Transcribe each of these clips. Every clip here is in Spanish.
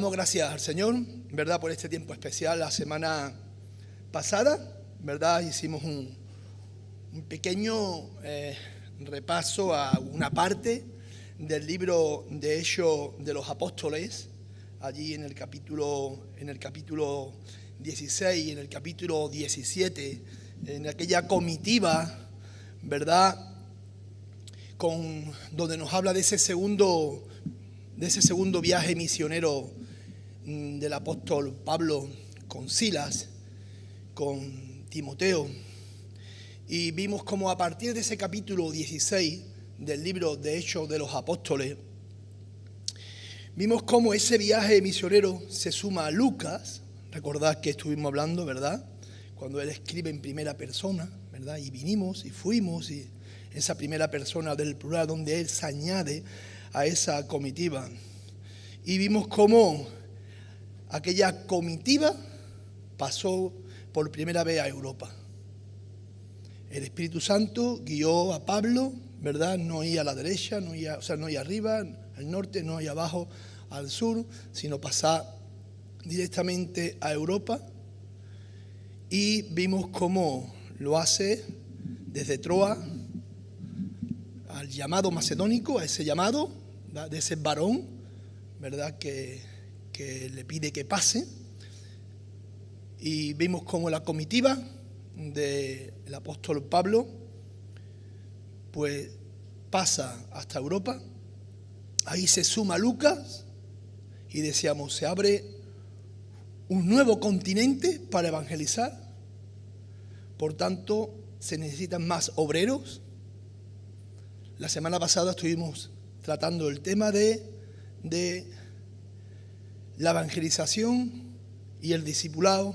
Damos gracias al Señor, ¿verdad?, por este tiempo especial. La semana pasada, ¿verdad?, hicimos un pequeño repaso a una parte del libro de Hechos de los Apóstoles, allí en el capítulo 16 y en el capítulo 17, en aquella comitiva, ¿verdad?, donde nos habla de ese segundo viaje misionero del apóstol Pablo con Silas, con Timoteo. Y vimos como a partir de ese capítulo 16 del libro de Hechos de los Apóstoles, vimos cómo ese viaje misionero se suma a Lucas. Recordad que estuvimos hablando, ¿verdad?, cuando él escribe en primera persona, ¿verdad?, y vinimos y fuimos, y esa primera persona del plural donde él se añade a esa comitiva. Y vimos cómo aquella comitiva pasó por primera vez a Europa. El Espíritu Santo guió a Pablo, ¿verdad? No ir a la derecha, no ir arriba, al norte, no ir abajo, al sur, sino pasar directamente a Europa. Y vimos cómo lo hace desde Troas al llamado macedónico, a ese llamado, ¿verdad?, de ese varón, ¿verdad?, que le pide que pase. Y vimos cómo la comitiva del apóstol Pablo pues pasa hasta Europa. Ahí se suma Lucas y decíamos, se abre un nuevo continente para evangelizar. Por tanto, se necesitan más obreros. La semana pasada estuvimos tratando el tema de la evangelización y el discipulado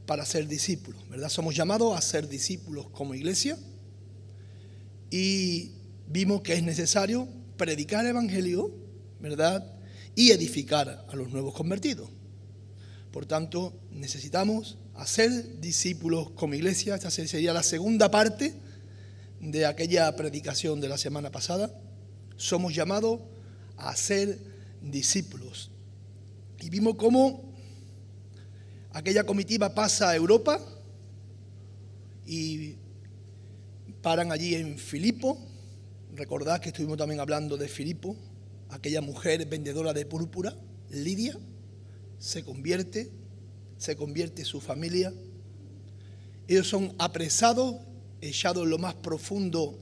para ser discípulos, ¿verdad? Somos llamados a ser discípulos como iglesia y vimos que es necesario predicar el evangelio, ¿verdad?, y edificar a los nuevos convertidos. Por tanto, necesitamos hacer discípulos como iglesia. Esta sería la segunda parte de aquella predicación de la semana pasada. Somos llamados a ser discípulos. Y vimos cómo aquella comitiva pasa a Europa y paran allí en Filipo. Recordad que estuvimos también hablando de Filipo, aquella mujer vendedora de púrpura, Lidia, se convierte su familia. Ellos son apresados, echados en lo más profundo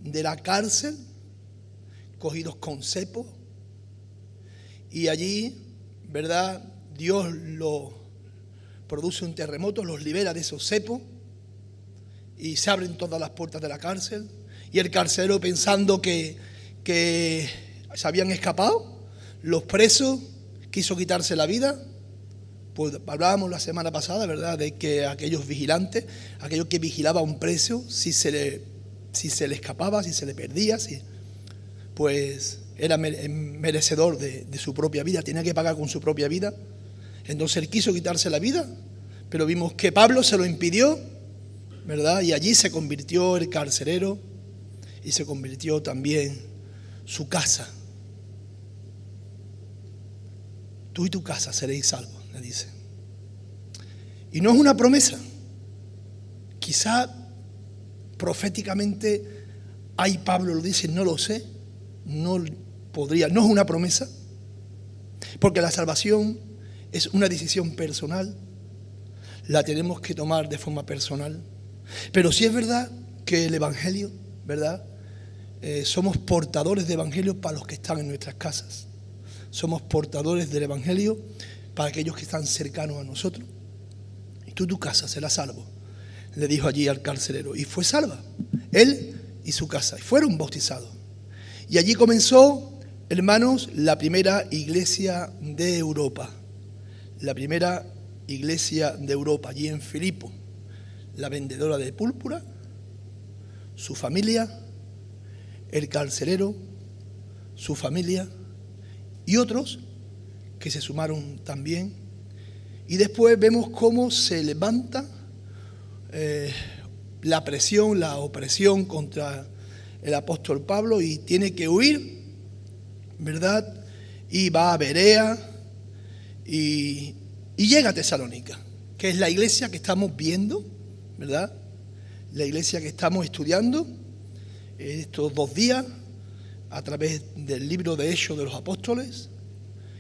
de la cárcel, cogidos con cepo, y allí, ¿verdad?, Dios produce un terremoto, los libera de esos cepos y se abren todas las puertas de la cárcel. Y el carcelero, pensando que se habían escapado, los presos, quiso quitarse la vida. Pues hablábamos la semana pasada, ¿verdad?, de que aquellos vigilantes, aquellos que vigilaban a un preso, si se le escapaba, si se le perdía, pues era merecedor de su propia vida, tenía que pagar con su propia vida. Entonces él quiso quitarse la vida, pero vimos que Pablo se lo impidió, ¿verdad? Y allí se convirtió el carcelero y se convirtió también su casa. Tú y tu casa seréis salvos, le dice. Y no es una promesa. Quizá proféticamente, ahí Pablo lo dice, no lo sé, no podría, no es una promesa, porque la salvación es una decisión personal, la tenemos que tomar de forma personal. Pero sí es verdad que el evangelio, ¿verdad?, somos portadores de evangelio para los que están en nuestras casas. Somos portadores del evangelio para aquellos que están cercanos a nosotros. Y tú, tu casa será salvo, le dijo allí al carcelero. Y fue salva, él y su casa, y fueron bautizados. Y allí comenzó, hermanos, la primera iglesia de Europa. La primera iglesia de Europa, allí en Filipo. La vendedora de púrpura, su familia, el carcelero, su familia y otros que se sumaron también. Y después vemos cómo se levanta la presión, la opresión contra el apóstol Pablo y tiene que huir, ¿verdad? Y va a Berea y llega a Tesalónica, que es la iglesia que estamos viendo, ¿verdad? La iglesia que estamos estudiando estos 2 días a través del libro de Hechos de los Apóstoles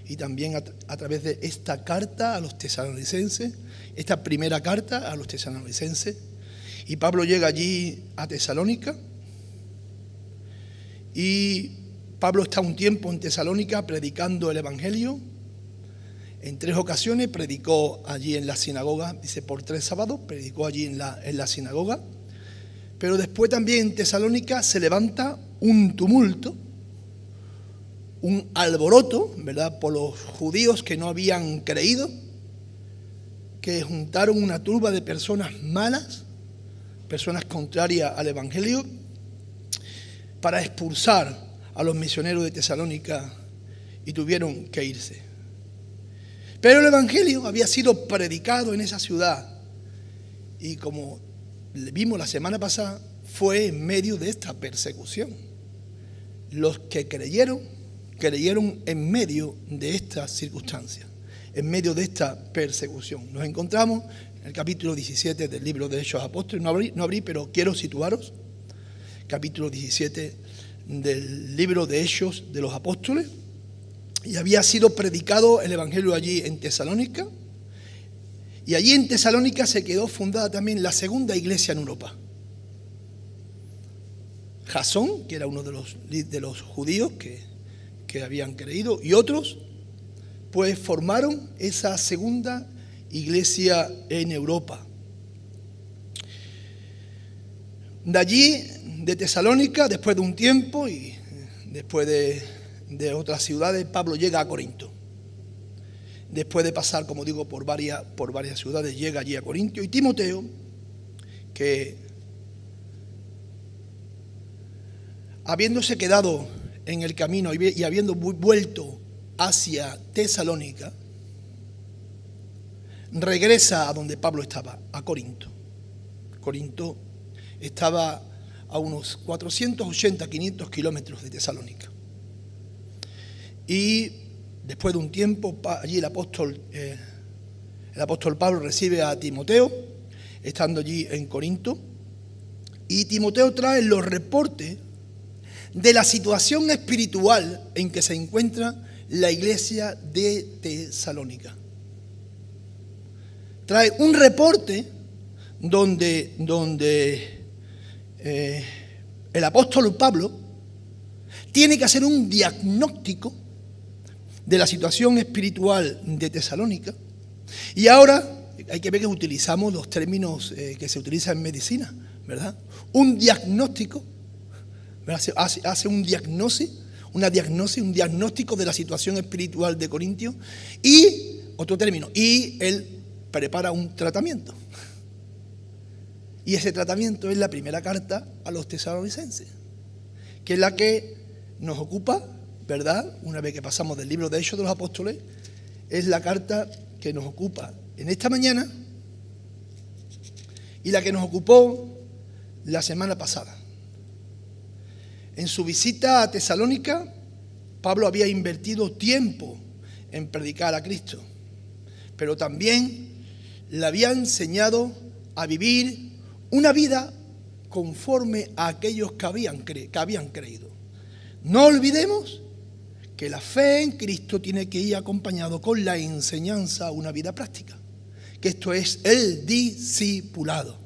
y también a través de esta carta a los tesalonicenses, esta primera carta a los tesalonicenses. Y Pablo llega allí a Tesalónica y Pablo está un tiempo en Tesalónica predicando el Evangelio. En 3 ocasiones predicó allí en la sinagoga, dice por 3 sábados, predicó allí en la sinagoga. Pero después también en Tesalónica se levanta un tumulto, un alboroto, ¿verdad?, por los judíos que no habían creído, que juntaron una turba de personas malas, personas contrarias al Evangelio, para expulsar a los misioneros de Tesalónica y tuvieron que irse. Pero el Evangelio había sido predicado en esa ciudad y como vimos la semana pasada, fue en medio de esta persecución. Los que creyeron en medio de estas circunstancias, en medio de esta persecución. Nos encontramos en el capítulo 17 del libro de Hechos Apóstoles. No abrí, pero quiero situaros. Capítulo 17 del libro de Hechos de los Apóstoles. Y había sido predicado el Evangelio allí en Tesalónica. Y allí en Tesalónica se quedó fundada también la segunda iglesia en Europa. Jasón, que era uno de los judíos que habían creído, y otros, pues formaron esa segunda iglesia en Europa. De allí, de Tesalónica, después de un tiempo y después de otras ciudades, Pablo llega a Corinto. Después de pasar, como digo, por varias ciudades, llega allí a Corinto. Y Timoteo, que habiéndose quedado en el camino y habiendo vuelto hacia Tesalónica, regresa a donde Pablo estaba, a Corinto. Corinto estaba a unos 480, 500 kilómetros de Tesalónica. Y después de un tiempo, allí el apóstol Pablo recibe a Timoteo, estando allí en Corinto, y Timoteo trae los reportes de la situación espiritual en que se encuentra la iglesia de Tesalónica. Trae un reporte donde el apóstol Pablo tiene que hacer un diagnóstico de la situación espiritual de Tesalónica. Y ahora hay que ver que utilizamos los términos que se utilizan en medicina, ¿verdad? Un diagnóstico, ¿verdad? Hace un diagnóstico de la situación espiritual de Corintios y, otro término, y él prepara un tratamiento. Y ese tratamiento es la primera carta a los tesalonicenses, que es la que nos ocupa, ¿verdad? Una vez que pasamos del libro de Hechos de los Apóstoles, es la carta que nos ocupa en esta mañana y la que nos ocupó la semana pasada. En su visita a Tesalónica, Pablo había invertido tiempo en predicar a Cristo, pero también le había enseñado a vivir una vida conforme a aquellos que habían creído. No olvidemos que la fe en Cristo tiene que ir acompañado con la enseñanza a una vida práctica, que esto es el discipulado,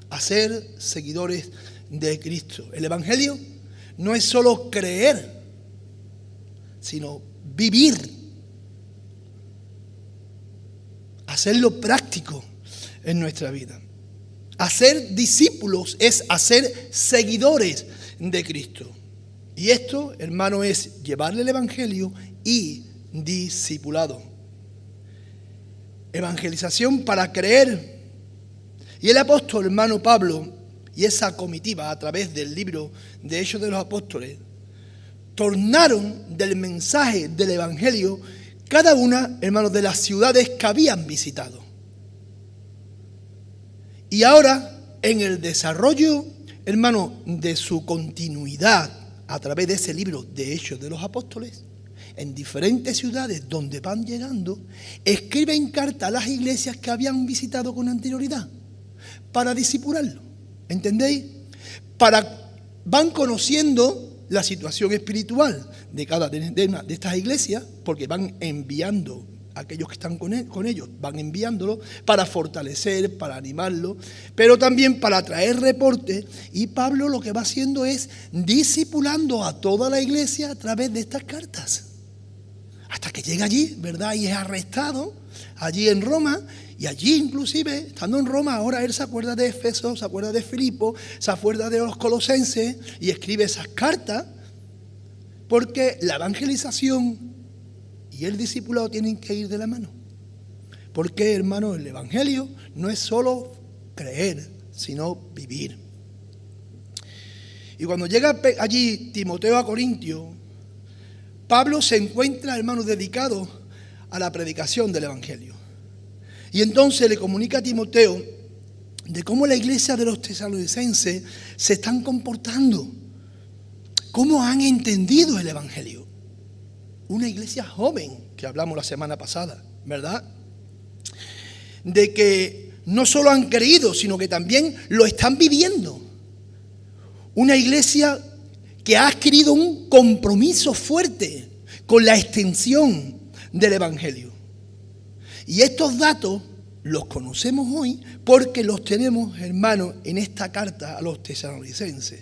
hacer seguidores de Cristo. El Evangelio no es solo creer, sino vivir, hacerlo práctico en nuestra vida. Hacer discípulos es hacer seguidores de Cristo. Y esto, hermano, es llevarle el Evangelio y discipulado. Evangelización para creer. Y el apóstol, hermano Pablo, y esa comitiva a través del libro de Hechos de los Apóstoles, tornaron del mensaje del Evangelio cada una, hermanos, de las ciudades que habían visitado. Y ahora, en el desarrollo, hermano, de su continuidad a través de ese libro de Hechos de los Apóstoles, en diferentes ciudades donde van llegando, escriben cartas a las iglesias que habían visitado con anterioridad para disipularlo. ¿Entendéis? Van conociendo la situación espiritual de cada de estas iglesias, porque van enviando a aquellos que están con ellos, van enviándolo para fortalecer, para animarlo, pero también para traer reportes. Y Pablo lo que va haciendo es discipulando a toda la iglesia a través de estas cartas, hasta que llega allí, ¿verdad? Y es arrestado allí en Roma. Y allí inclusive, estando en Roma, ahora él se acuerda de Éfeso, se acuerda de Filipo, se acuerda de los Colosenses y escribe esas cartas, porque la evangelización y el discipulado tienen que ir de la mano. Porque, hermano, el evangelio no es solo creer, sino vivir. Y cuando llega allí Timoteo a Corintio, Pablo se encuentra, hermano, dedicado a la predicación del evangelio. Y entonces le comunica a Timoteo de cómo la iglesia de los tesalonicenses se están comportando, cómo han entendido el evangelio. Una iglesia joven, que hablamos la semana pasada, ¿verdad? De que no solo han creído, sino que también lo están viviendo. Una iglesia que ha adquirido un compromiso fuerte con la extensión del evangelio. Y estos datos los conocemos hoy porque los tenemos, hermanos, en esta carta a los tesalonicenses.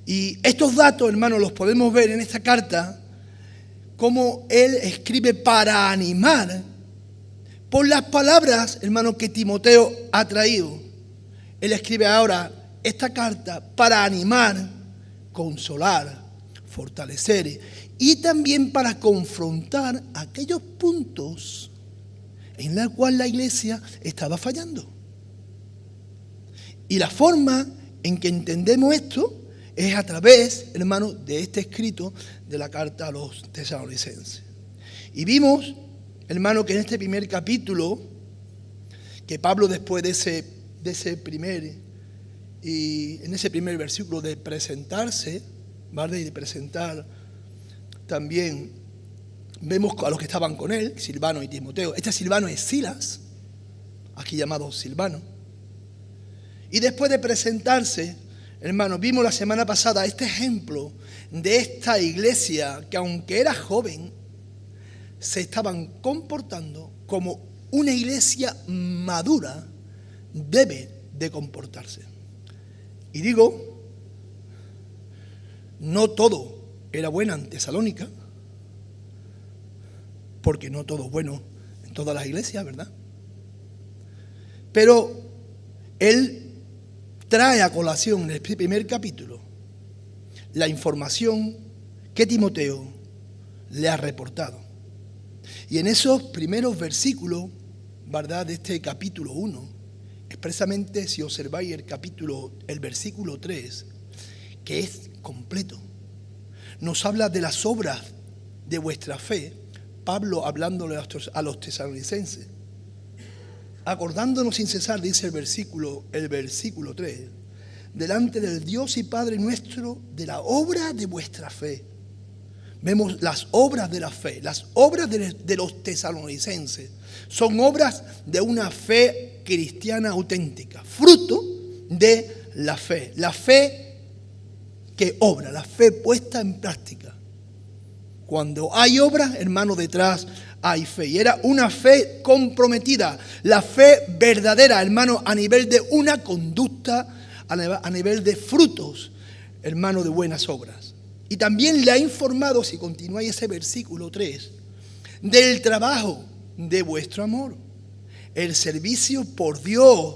Y estos datos, hermanos, los podemos ver en esta carta, como él escribe para animar por las palabras, hermanos, que Timoteo ha traído. Él escribe ahora esta carta para animar, consolar, fortalecer y también para confrontar aquellos puntos en los cuales la iglesia estaba fallando. Y la forma en que entendemos esto es a través, hermano, de este escrito de la carta a los tesalonicenses. Y vimos, hermano, que en este primer capítulo, que Pablo después en ese primer versículo de presentarse, ¿vale? Y de presentar también, vemos a los que estaban con él, Silvano y Timoteo. Este Silvano es Silas, aquí llamado Silvano. Y después de presentarse, hermanos, vimos la semana pasada este ejemplo de esta iglesia que, aunque era joven, se estaban comportando como una iglesia madura debe de comportarse. Y digo, no todo era bueno en Tesalónica, porque no todo es bueno en todas las iglesias, ¿verdad? Pero él trae a colación en el primer capítulo la información que Timoteo le ha reportado. Y en esos primeros versículos, ¿verdad?, de este capítulo 1, expresamente si observáis el versículo 3, que es completo, nos habla de las obras de vuestra fe. Pablo hablándole a los tesalonicenses, acordándonos sin cesar, dice el versículo 3, delante del Dios y Padre nuestro, de la obra de vuestra fe. Vemos las obras de la fe, las obras de los tesalonicenses, son obras de una fe cristiana auténtica, fruto de la fe que obra, la fe puesta en práctica. Cuando hay obra, hermano, detrás hay fe. Y era una fe comprometida, la fe verdadera, hermano, a nivel de una conducta, a nivel de frutos, hermano, de buenas obras. Y también le ha informado, si continuáis ese versículo 3, del trabajo de vuestro amor, el servicio por Dios,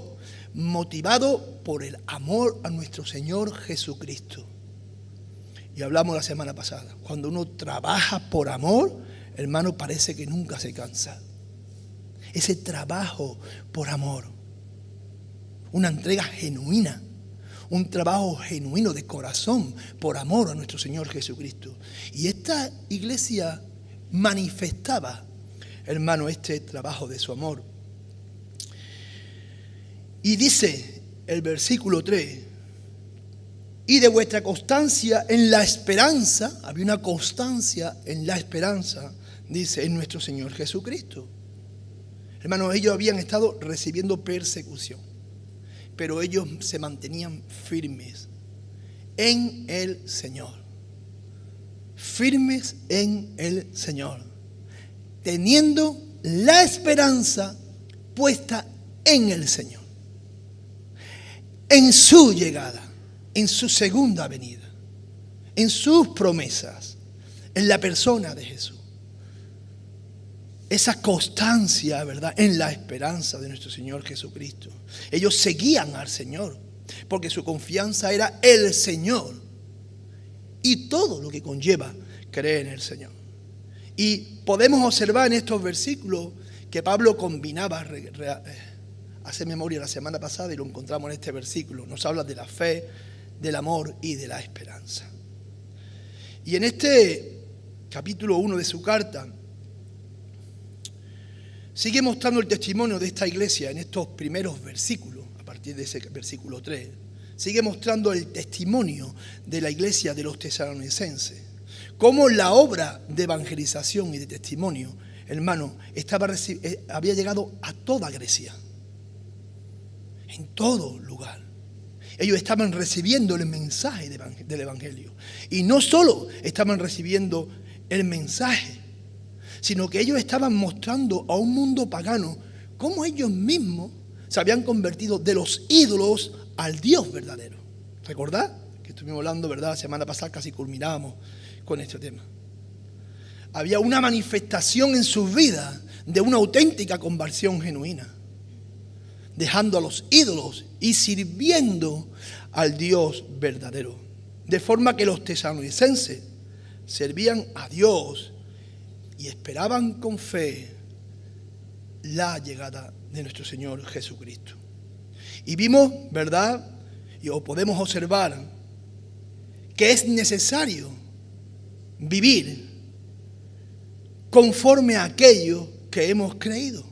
motivado por el amor a nuestro Señor Jesucristo. Y hablamos la semana pasada, cuando uno trabaja por amor, hermano, parece que nunca se cansa. Ese trabajo por amor, una entrega genuina, un trabajo genuino de corazón por amor a nuestro Señor Jesucristo. Y esta iglesia manifestaba, hermano, este trabajo de su amor. Y dice el versículo 3, y de vuestra constancia en la esperanza. Había una constancia en la esperanza, dice, en nuestro Señor Jesucristo. Hermanos, ellos habían estado recibiendo persecución, pero ellos se mantenían firmes en el Señor. Firmes en el Señor, teniendo la esperanza puesta en el Señor, en su llegada, en su segunda venida, en sus promesas, en la persona de Jesús. Esa constancia, ¿verdad?, en la esperanza de nuestro Señor Jesucristo. Ellos seguían al Señor, porque su confianza era el Señor y todo lo que conlleva creer en el Señor. Y podemos observar en estos versículos que Pablo combinaba, hace memoria la semana pasada y lo encontramos en este versículo. Nos habla de la fe, del amor y de la esperanza. Y en este capítulo 1 de su carta sigue mostrando el testimonio de esta iglesia en estos primeros versículos. A partir de ese versículo 3 sigue mostrando el testimonio de la iglesia de los tesalonicenses, cómo la obra de evangelización y de testimonio, hermano, había llegado a toda Grecia, en todo lugar. Ellos estaban recibiendo el mensaje del evangelio, y no solo estaban recibiendo el mensaje, sino que ellos estaban mostrando a un mundo pagano cómo ellos mismos se habían convertido de los ídolos al Dios verdadero. ¿Recordad? Que estuvimos hablando, ¿verdad? La semana pasada casi culminábamos con este tema. Había una manifestación en sus vidas de una auténtica conversión genuina, dejando a los ídolos y sirviendo al Dios verdadero. De forma que los tesalonicenses servían a Dios y esperaban con fe la llegada de nuestro Señor Jesucristo. Y vimos, ¿verdad?, o podemos observar que es necesario vivir conforme a aquello que hemos creído.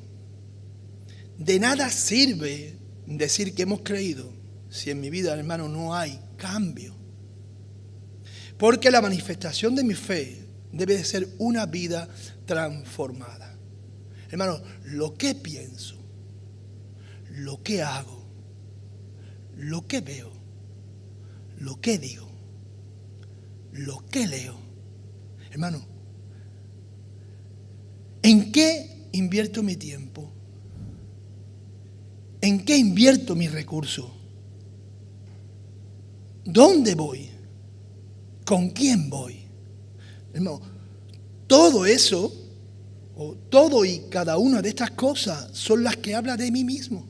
De nada sirve decir que hemos creído si en mi vida, hermano, no hay cambio. Porque la manifestación de mi fe debe de ser una vida transformada. Hermano, lo que pienso, lo que hago, lo que veo, lo que digo, lo que leo, hermano, ¿en qué invierto mi tiempo? ¿En qué invierto mis recursos? ¿Dónde voy? ¿Con quién voy? Hermano, todo eso, o todo y cada una de estas cosas son las que habla de mí mismo.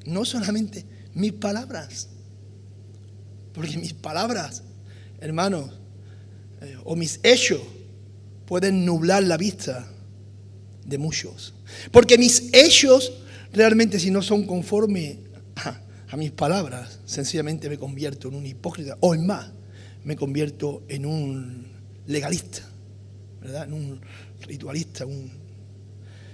No solamente mis palabras. Porque mis palabras, hermanos, o mis hechos pueden nublar la vista de muchos. Porque mis hechos realmente, si no son conforme a mis palabras, sencillamente me convierto en un hipócrita, o en más, me convierto en un legalista, ¿verdad? En un ritualista.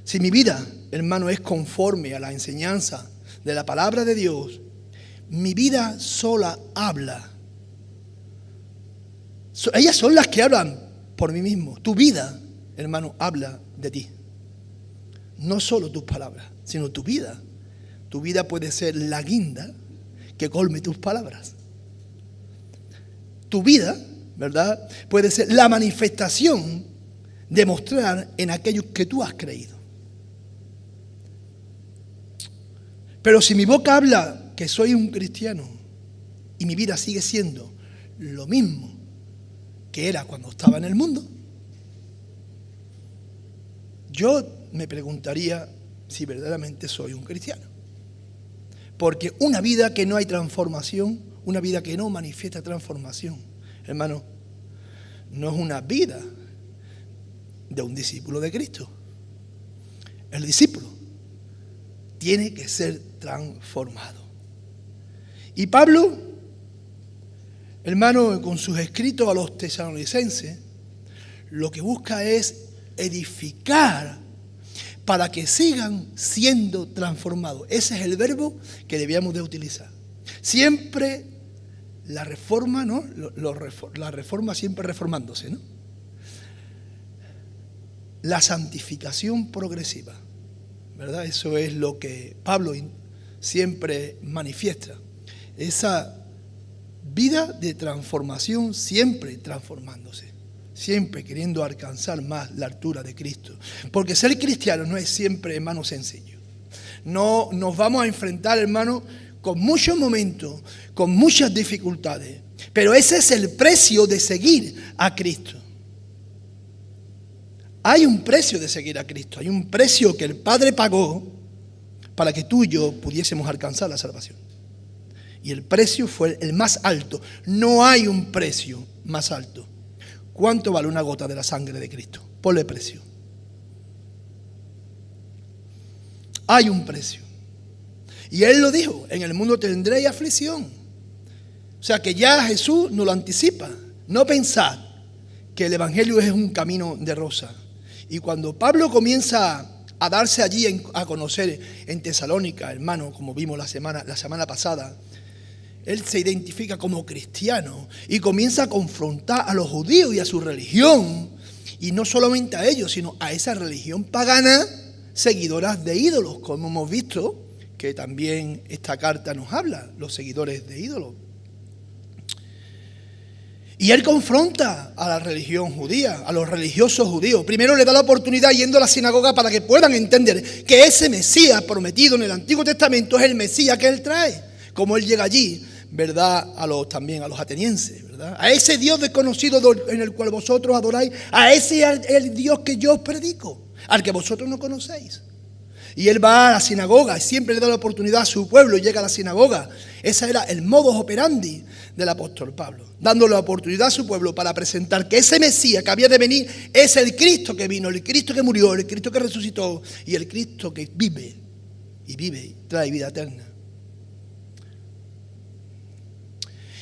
Si mi vida, hermano, es conforme a la enseñanza de la palabra de Dios, mi vida sola habla. Ellas son las que hablan por mí mismo. Tu vida, hermano, habla de ti. No solo tus palabras, sino tu vida. Tu vida puede ser la guinda que colme tus palabras. Tu vida, ¿verdad?, puede ser la manifestación de mostrar en aquellos que tú has creído. Pero si mi boca habla que soy un cristiano y mi vida sigue siendo lo mismo que era cuando estaba en el mundo, yo me preguntaría si verdaderamente soy un cristiano. Porque una vida que no hay transformación, una vida que no manifiesta transformación, hermano, no es una vida de un discípulo de Cristo. El discípulo tiene que ser transformado. Y Pablo, hermano, con sus escritos a los tesalonicenses, lo que busca es edificar para que sigan siendo transformados. Ese es el verbo que debíamos de utilizar. Siempre la reforma, ¿no? La reforma siempre reformándose, ¿no? La santificación progresiva, ¿verdad? Eso es lo que Pablo siempre manifiesta. Esa vida de transformación, siempre transformándose, siempre queriendo alcanzar más la altura de Cristo. Porque ser cristiano no es siempre, hermano, sencillo. No nos vamos a enfrentar, hermano, con muchos momentos, con muchas dificultades. Pero ese es el precio de seguir a Cristo. Hay un precio de seguir a Cristo. Hay un precio que el Padre pagó para que tú y yo pudiésemos alcanzar la salvación. Y el precio fue el más alto. No hay un precio más alto. ¿Cuánto vale una gota de la sangre de Cristo? Ponle precio. Hay un precio. Y Él lo dijo, en el mundo tendréis aflicción. O sea que ya Jesús nos lo anticipa. No pensad que el Evangelio es un camino de rosa. Y cuando Pablo comienza a darse allí a conocer en Tesalónica, hermano, como vimos la semana pasada, él se identifica como cristiano y comienza a confrontar a los judíos y a su religión. Y no solamente a ellos, sino a esa religión pagana, seguidoras de ídolos, como hemos visto que también esta carta nos habla, los seguidores de ídolos. Y él confronta a la religión judía, a los religiosos judíos. Primero le da la oportunidad yendo a la sinagoga para que puedan entender que ese Mesías prometido en el Antiguo Testamento es el Mesías que él trae. Como él llega allí, ¿verdad? También a los atenienses, ¿verdad? A ese Dios desconocido en el cual vosotros adoráis, a ese el Dios que yo os predico, al que vosotros no conocéis. Y él va a la sinagoga y siempre le da la oportunidad a su pueblo y llega a la sinagoga. Ese era el modus operandi del apóstol Pablo, dando la oportunidad a su pueblo para presentar que ese Mesías que había de venir es el Cristo que vino, el Cristo que murió, el Cristo que resucitó y el Cristo que vive y trae vida eterna.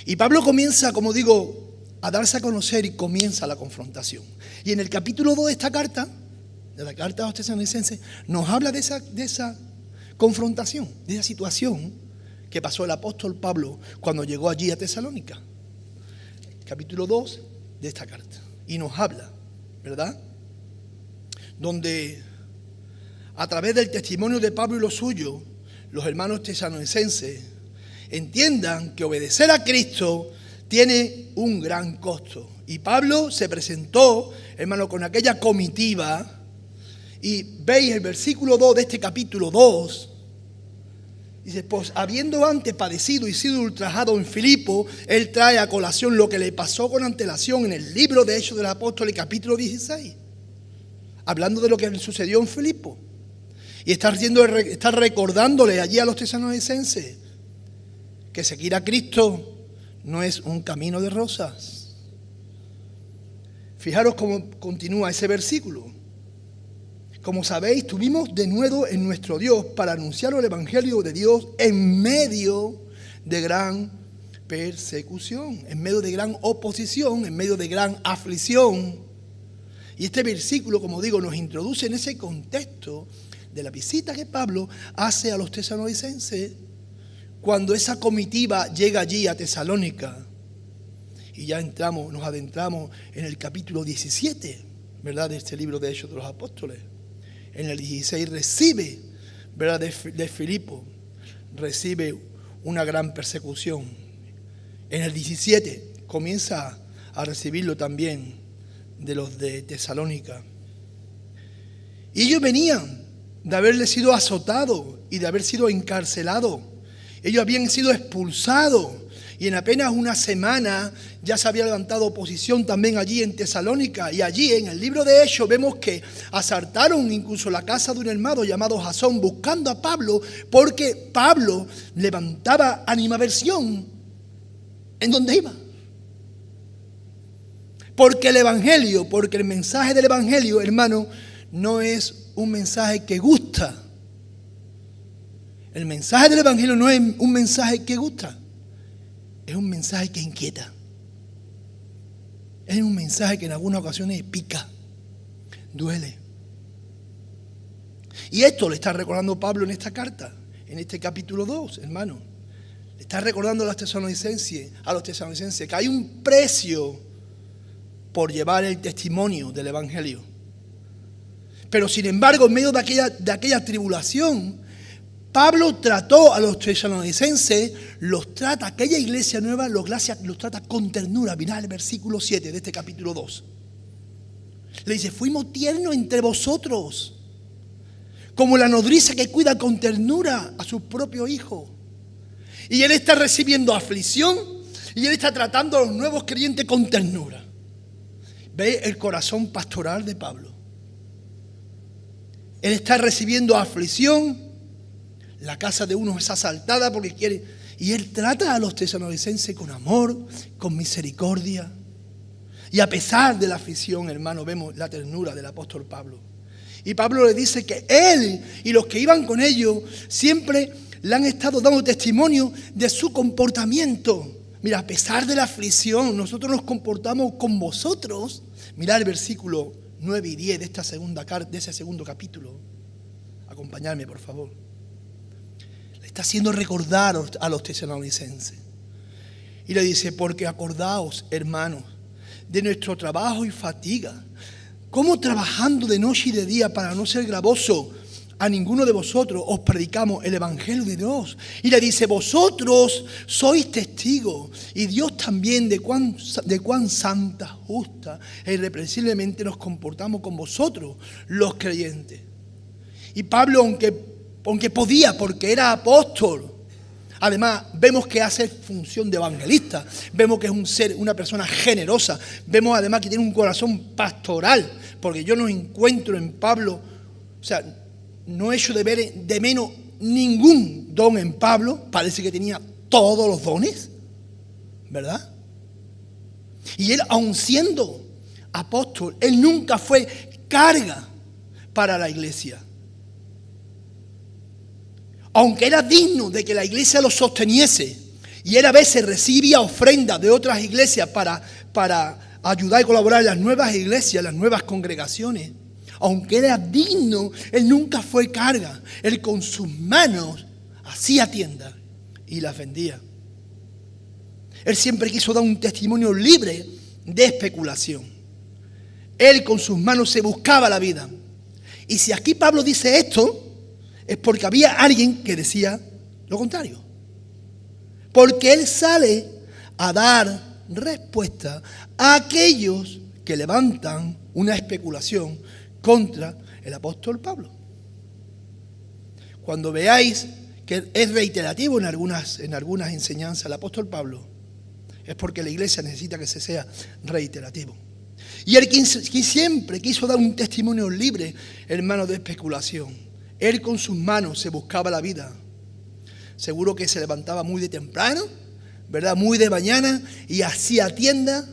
Y Pablo comienza, como digo, a darse a conocer y comienza la confrontación. Y en el capítulo 2 de esta carta, de la carta a los tesalonicenses, nos habla de esa confrontación, de esa situación que pasó el apóstol Pablo cuando llegó allí a Tesalónica. Capítulo 2 de esta carta. Y nos habla, ¿verdad? Donde a través del testimonio de Pablo y lo suyo, los hermanos tesalonicenses entiendan que obedecer a Cristo tiene un gran costo. Y Pablo se presentó, hermano, con aquella comitiva. Y veis el versículo 2 de este capítulo 2. Dice, pues habiendo antes padecido y sido ultrajado en Filipo, él trae a colación lo que le pasó con antelación en el libro de Hechos del Apóstol, capítulo 16. Hablando de lo que sucedió en Filipo. Y está recordándole allí a los tesalonicenses que seguir a Cristo no es un camino de rosas. Fijaros cómo continúa ese versículo. Como sabéis, tuvimos de nuevo en nuestro Dios para anunciar el Evangelio de Dios en medio de gran persecución, en medio de gran oposición, en medio de gran aflicción. Y este versículo, como digo, nos introduce en ese contexto de la visita que Pablo hace a los tesalonicenses cuando esa comitiva llega allí a Tesalónica. Y ya nos adentramos en el capítulo 17, ¿verdad? De este libro de Hechos de los Apóstoles. En el 16 recibe, ¿verdad? De Filipo, recibe una gran persecución. En el 17 comienza a recibirlo también de los de Tesalónica. Y ellos venían de haberle sido azotados y de haber sido encarcelados. Ellos habían sido expulsados. Y en apenas una semana ya se había levantado oposición también allí en Tesalónica. Y allí en el libro de Hechos vemos que asaltaron incluso la casa de un hermano llamado Jasón buscando a Pablo porque Pablo levantaba animadversión en donde iba. Porque el mensaje del Evangelio, hermano, no es un mensaje que gusta. El mensaje del Evangelio no es un mensaje que gusta. Es un mensaje que inquieta. Es un mensaje que en algunas ocasiones pica, duele. Y esto le está recordando Pablo en esta carta, en este capítulo 2, hermano. Le está recordando a los tesalonicenses que hay un precio por llevar el testimonio del Evangelio. Pero sin embargo, en medio de aquella tribulación, Pablo trató a los tesalonicenses, aquella iglesia nueva, los trata con ternura. Mirad el versículo 7 de este capítulo 2. Le dice, fuimos tiernos entre vosotros, como la nodriza que cuida con ternura a su propio hijo. Y él está recibiendo aflicción y él está tratando a los nuevos creyentes con ternura. ¿Ve el corazón pastoral de Pablo? Él está recibiendo aflicción, la casa de uno es asaltada porque quiere, y él trata a los tesalonicenses con amor, con misericordia. Y a pesar de la aflicción, hermano, vemos la ternura del apóstol Pablo. Y Pablo le dice que él y los que iban con ellos siempre le han estado dando testimonio de su comportamiento. Mira, a pesar de la aflicción, nosotros nos comportamos con vosotros. Mira el versículo 9 y 10 de ese segundo capítulo. Acompañadme, por favor. Le está haciendo recordar a los tesalonicenses. Y le dice, porque acordaos, hermanos, de nuestro trabajo y fatiga, cómo trabajando de noche y de día para no ser gravoso a ninguno de vosotros os predicamos el Evangelio de Dios. Y le dice, vosotros sois testigos, y Dios también de cuán santa, justa e irreprensiblemente nos comportamos con vosotros, los creyentes. Y Pablo, aunque podía, porque era apóstol, además vemos que hace función de evangelista, vemos que es una persona generosa, vemos además que tiene un corazón pastoral, porque yo no encuentro en Pablo, o sea, no he hecho de ver de menos ningún don en Pablo. Parece que tenía todos los dones, ¿verdad? Y él, aun siendo apóstol, él nunca fue carga para la iglesia. Aunque era digno de que la iglesia lo sosteniese, y él a veces recibía ofrendas de otras iglesias para ayudar y colaborar en las nuevas iglesias, las nuevas congregaciones. Aunque era digno, él nunca fue carga. Él con sus manos hacía tiendas y las vendía. Él siempre quiso dar un testimonio libre de especulación. Él con sus manos se buscaba la vida. Y si aquí Pablo dice esto, es porque había alguien que decía lo contrario. Porque él sale a dar respuesta a aquellos que levantan una especulación contra el apóstol Pablo. Cuando veáis que es reiterativo en algunas enseñanzas el apóstol Pablo, es porque la iglesia necesita que se sea reiterativo. Y él siempre quiso dar un testimonio libre, hermano, de especulación. Él con sus manos se buscaba la vida. Seguro que se levantaba muy de temprano, ¿verdad? Muy de mañana, y hacía tienda.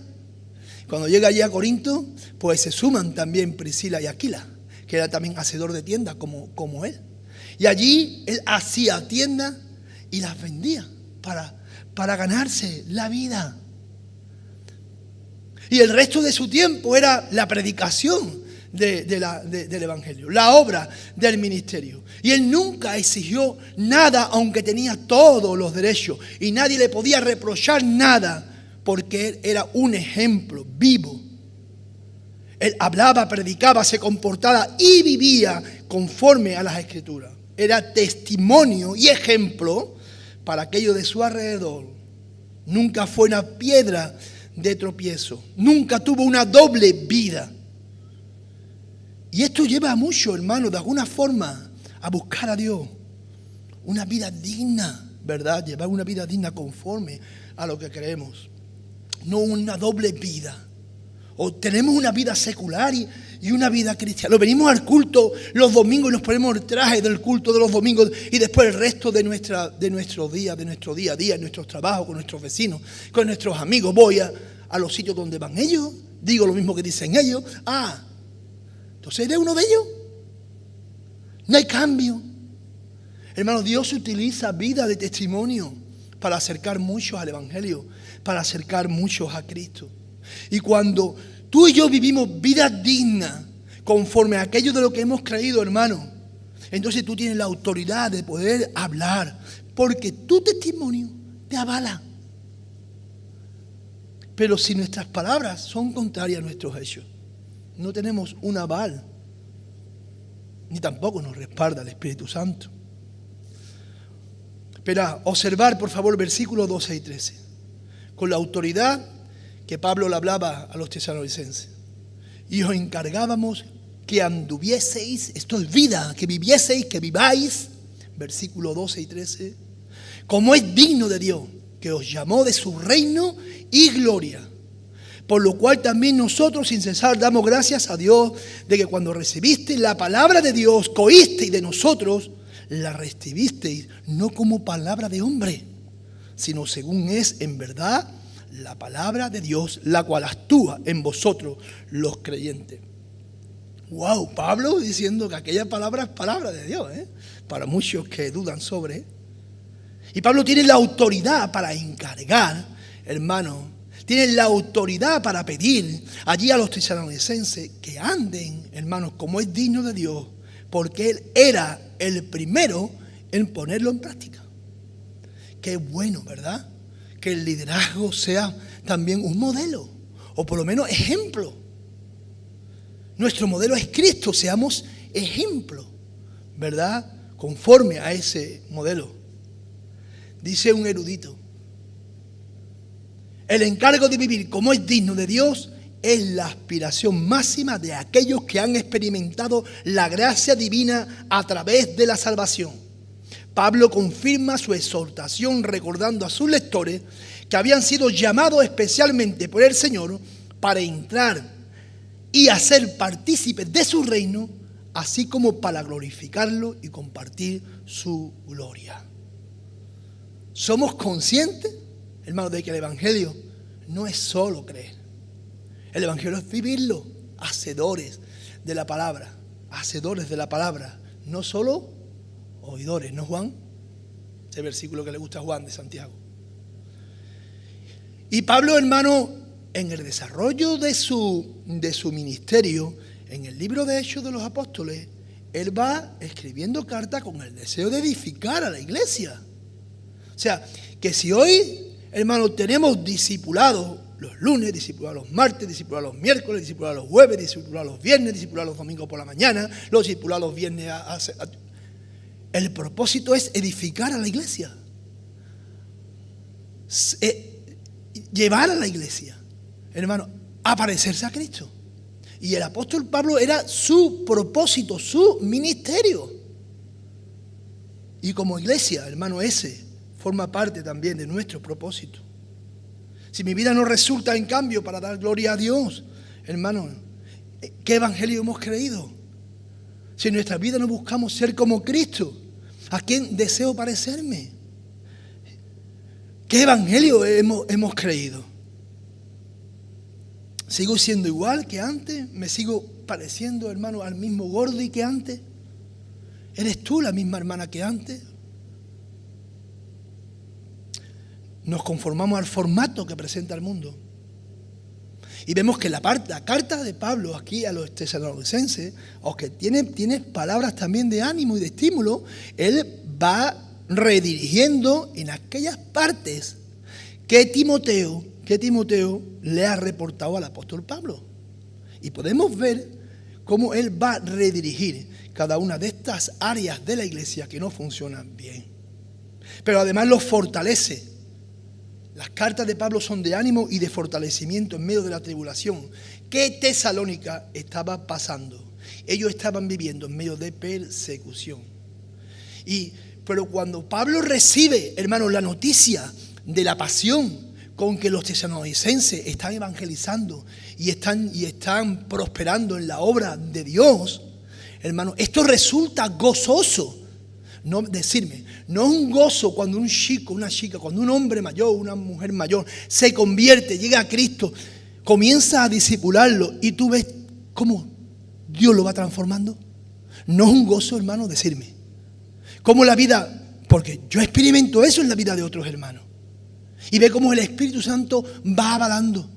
Cuando llega allí a Corinto, pues se suman también Priscila y Aquila, que era también hacedor de tiendas como él. Y allí él hacía tiendas y las vendía para ganarse la vida. Y el resto de su tiempo era la predicación del Evangelio, la obra del ministerio. Y él nunca exigió nada, aunque tenía todos los derechos. Y nadie le podía reprochar nada, porque él era un ejemplo vivo. Él hablaba, predicaba, se comportaba y vivía conforme a las Escrituras. Era testimonio y ejemplo para aquellos de su alrededor. Nunca fue una piedra de tropiezo. Nunca tuvo una doble vida. Y esto lleva a mucho, hermano, de alguna forma, a buscar a Dios. Una vida digna, ¿verdad? Llevar una vida digna conforme a lo que creemos. No una doble vida. O tenemos una vida secular y una vida cristiana. Lo venimos al culto los domingos y nos ponemos el traje del culto de los domingos, y después el resto de nuestro día a día, en nuestros trabajos, con nuestros vecinos, con nuestros amigos. Voy a los sitios donde van ellos, digo lo mismo que dicen ellos. Entonces eres uno de ellos. No hay cambio. Hermano, Dios utiliza vida de testimonio para acercar muchos al Evangelio, para acercar muchos a Cristo. Y cuando tú y yo vivimos vidas dignas, conforme a aquello de lo que hemos creído, hermano, entonces tú tienes la autoridad de poder hablar, porque tu testimonio te avala. Pero si nuestras palabras son contrarias a nuestros hechos, no tenemos un aval, ni tampoco nos respalda el Espíritu Santo. Pero observar, por favor, versículos 12 y 13. Con la autoridad que Pablo le hablaba a los tesalonicenses. Y os encargábamos que anduvieseis, esto es vida, que vivieseis, que viváis, versículos 12 y 13, como es digno de Dios, que os llamó de su reino y gloria. Por lo cual también nosotros sin cesar damos gracias a Dios de que cuando recibisteis la palabra de Dios, que oísteis de nosotros, la recibisteis no como palabra de hombre, sino según es en verdad la palabra de Dios, la cual actúa en vosotros los creyentes. Wow, Pablo diciendo que aquella palabra es palabra de Dios, para muchos que dudan sobre. Y Pablo tiene la autoridad para encargar, hermano, tiene la autoridad para pedir allí a los tesalonicenses que anden, hermanos, como es digno de Dios, porque él era el primero en ponerlo en práctica. Qué bueno, ¿verdad? Que el liderazgo sea también un modelo, o por lo menos ejemplo. Nuestro modelo es Cristo, seamos ejemplo, ¿verdad? Conforme a ese modelo. Dice un erudito, el encargo de vivir como es digno de Dios es la aspiración máxima de aquellos que han experimentado la gracia divina a través de la salvación. Pablo confirma su exhortación recordando a sus lectores que habían sido llamados especialmente por el Señor para entrar y hacer partícipes de su reino, así como para glorificarlo y compartir su gloria. ¿Somos conscientes, hermanos, de que el Evangelio no es solo creer? El Evangelio es vivirlo, hacedores de la palabra, no solo oidores, ¿no, Juan? Ese versículo que le gusta a Juan de Santiago. Y Pablo, hermano, en el desarrollo de su ministerio, en el libro de Hechos de los Apóstoles, él va escribiendo cartas con el deseo de edificar a la iglesia. O sea, que si hoy, hermano, tenemos discipulados los lunes, discipulados los martes, discipulados los miércoles, discipulados los jueves, discipulados los viernes, discipulados los domingos por la mañana, los discipulados los viernes el propósito es edificar a la iglesia. Llevar a la iglesia, hermano, a parecerse a Cristo. Y el apóstol Pablo era su propósito, su ministerio. Y como iglesia, hermano, ese forma parte también de nuestro propósito. Si mi vida no resulta en cambio para dar gloria a Dios, hermano, ¿qué evangelio hemos creído? Si en nuestra vida no buscamos ser como Cristo, ¿a quién deseo parecerme? ¿Qué evangelio hemos creído? ¿Sigo siendo igual que antes? ¿Me sigo pareciendo, hermano, al mismo Gordy que antes? ¿Eres tú la misma hermana que antes? Nos conformamos al formato que presenta el mundo. Y vemos que la carta de Pablo aquí a los tesalonicenses, aunque tiene palabras también de ánimo y de estímulo, él va redirigiendo en aquellas partes que Timoteo le ha reportado al apóstol Pablo. Y podemos ver cómo él va a redirigir cada una de estas áreas de la iglesia que no funcionan bien. Pero además los fortalece. Las cartas de Pablo son de ánimo y de fortalecimiento en medio de la tribulación que Tesalónica estaba pasando. Ellos estaban viviendo en medio de persecución. Pero cuando Pablo recibe, hermanos, la noticia de la pasión con que los tesalonicenses están evangelizando y están prosperando en la obra de Dios, hermanos, esto resulta gozoso. No decirme, no es un gozo cuando un chico, una chica, cuando un hombre mayor, una mujer mayor se convierte, llega a Cristo, comienza a discipularlo y tú ves cómo Dios lo va transformando. No es un gozo, hermano, decirme. Cómo la vida, porque yo experimento eso en la vida de otros hermanos. Y ve cómo el Espíritu Santo va avalando,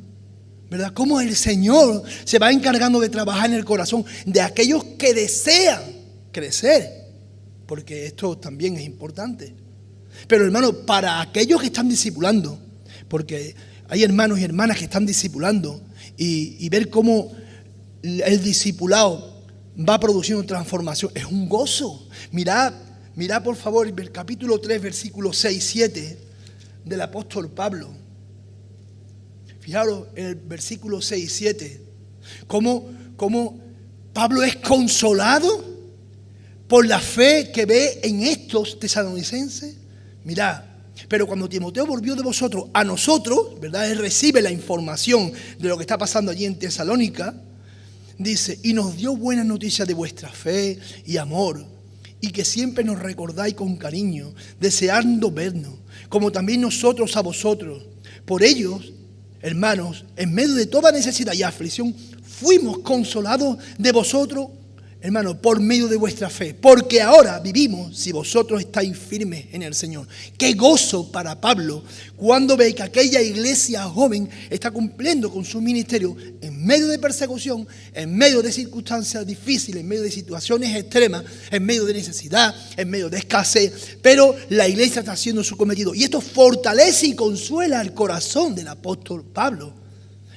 ¿verdad? Cómo el Señor se va encargando de trabajar en el corazón de aquellos que desean crecer. Porque esto también es importante. Pero hermano, para aquellos que están discipulando, porque hay hermanos y hermanas que están discipulando y ver cómo el discipulado va produciendo transformación, es un gozo. Mirad por favor el capítulo 3, versículos 6 y 7 del apóstol Pablo. Fijaros en el versículo 6 y 7, cómo Pablo es consolado por la fe que ve en estos tesalonicenses. Mirad, pero cuando Timoteo volvió de vosotros a nosotros, ¿verdad? Él recibe la información de lo que está pasando allí en Tesalónica. Dice, y nos dio buenas noticias de vuestra fe y amor, y que siempre nos recordáis con cariño, deseando vernos, como también nosotros a vosotros. Por ellos, hermanos, en medio de toda necesidad y aflicción, fuimos consolados de vosotros, hermanos, por medio de vuestra fe. Porque ahora vivimos si vosotros estáis firmes en el Señor. Qué gozo para Pablo cuando ve que aquella iglesia joven está cumpliendo con su ministerio en medio de persecución, en medio de circunstancias difíciles, en medio de situaciones extremas, en medio de necesidad, en medio de escasez. Pero la iglesia está haciendo su cometido. Y esto fortalece y consuela el corazón del apóstol Pablo.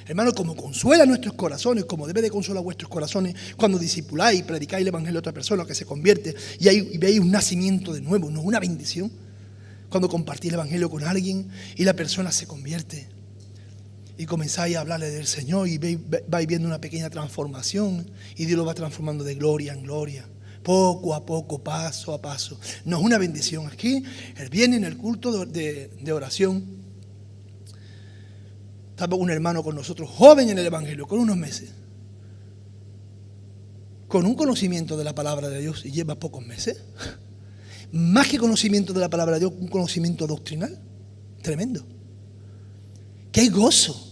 Hermanos, como consuela nuestros corazones, como debe de consolar vuestros corazones cuando discipuláis y predicáis el evangelio a otra persona que se convierte y veis un nacimiento de nuevo, no una bendición. Cuando compartís el evangelio con alguien y la persona se convierte y comenzáis a hablarle del Señor y vais viendo una pequeña transformación y Dios lo va transformando de gloria en gloria, poco a poco, paso a paso. No es una bendición. Aquí, el viernes en el culto de oración, estaba un hermano con nosotros, joven en el evangelio, con unos meses, con un conocimiento de la palabra de Dios, y lleva pocos meses. Más que conocimiento de la palabra de Dios, un conocimiento doctrinal tremendo. Qué gozo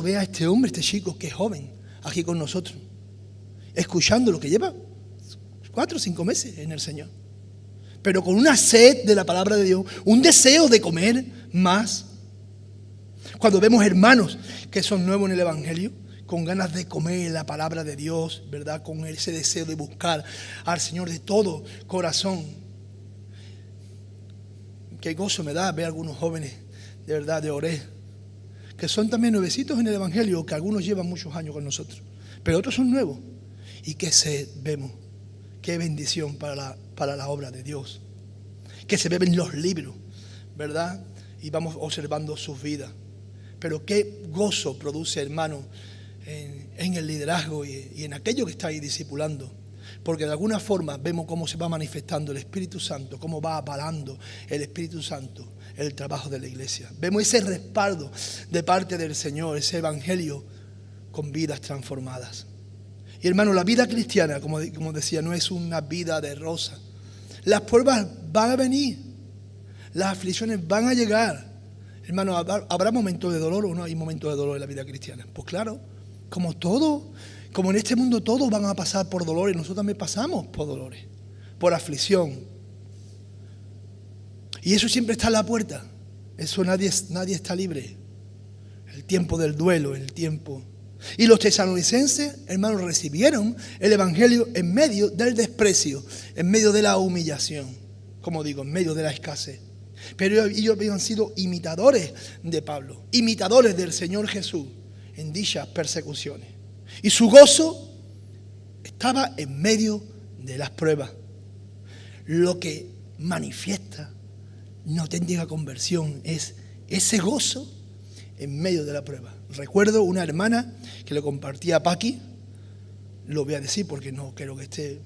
ver a este hombre, este chico que es joven, aquí con nosotros, escuchando lo que lleva 4 o 5 meses en el Señor, pero con una sed de la palabra de Dios, un deseo de comer más. Cuando vemos hermanos que son nuevos en el evangelio, con ganas de comer la palabra de Dios, ¿verdad? Con ese deseo de buscar al Señor de todo corazón. Qué gozo me da ver a algunos jóvenes, de verdad, de Oré, que son también nuevecitos en el evangelio, que algunos llevan muchos años con nosotros, pero otros son nuevos. Y qué sed vemos, qué bendición para la obra de Dios. Que se beben los libros, ¿verdad? Y vamos observando sus vidas. Pero qué gozo produce, hermano, en el liderazgo y en aquello que estáis discipulando. Porque de alguna forma vemos cómo se va manifestando el Espíritu Santo, cómo va avalando el Espíritu Santo el trabajo de la iglesia. Vemos ese respaldo de parte del Señor, ese evangelio con vidas transformadas. Y hermano, la vida cristiana, como decía, no es una vida de rosa. Las pruebas van a venir, las aflicciones van a llegar. Hermano, ¿habrá momentos de dolor o no hay momentos de dolor en la vida cristiana? Pues claro, como en este mundo todos van a pasar por dolores, nosotros también pasamos por dolores, por aflicción. Y eso siempre está en la puerta, eso nadie está libre. El tiempo del duelo, el tiempo. Y los tesalonicenses, hermanos, recibieron el evangelio en medio del desprecio, en medio de la humillación, como digo, en medio de la escasez. Pero ellos habían sido imitadores de Pablo, imitadores del Señor Jesús en dichas persecuciones. Y su gozo estaba en medio de las pruebas. Lo que manifiesta una auténtica conversión es ese gozo en medio de la prueba. Recuerdo una hermana que le compartía a Paqui, lo voy a decir porque no quiero que esté...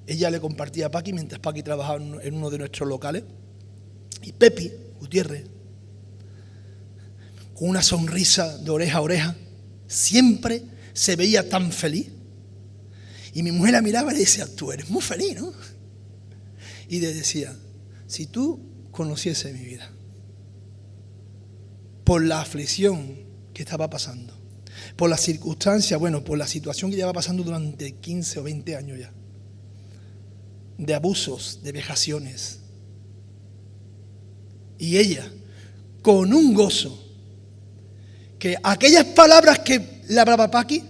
Ella le compartía a Paqui mientras Paqui trabajaba en uno de nuestros locales. Y Pepi Gutiérrez, con una sonrisa de oreja a oreja, siempre se veía tan feliz. Y mi mujer la miraba y le decía, tú eres muy feliz, ¿no? Y le decía, si tú conocieses mi vida, por la aflicción que estaba pasando, por las circunstancias, por la situación que llevaba pasando durante 15 o 20 años ya, de abusos, de vejaciones. Y ella, con un gozo, que aquellas palabras que le hablaba Paqui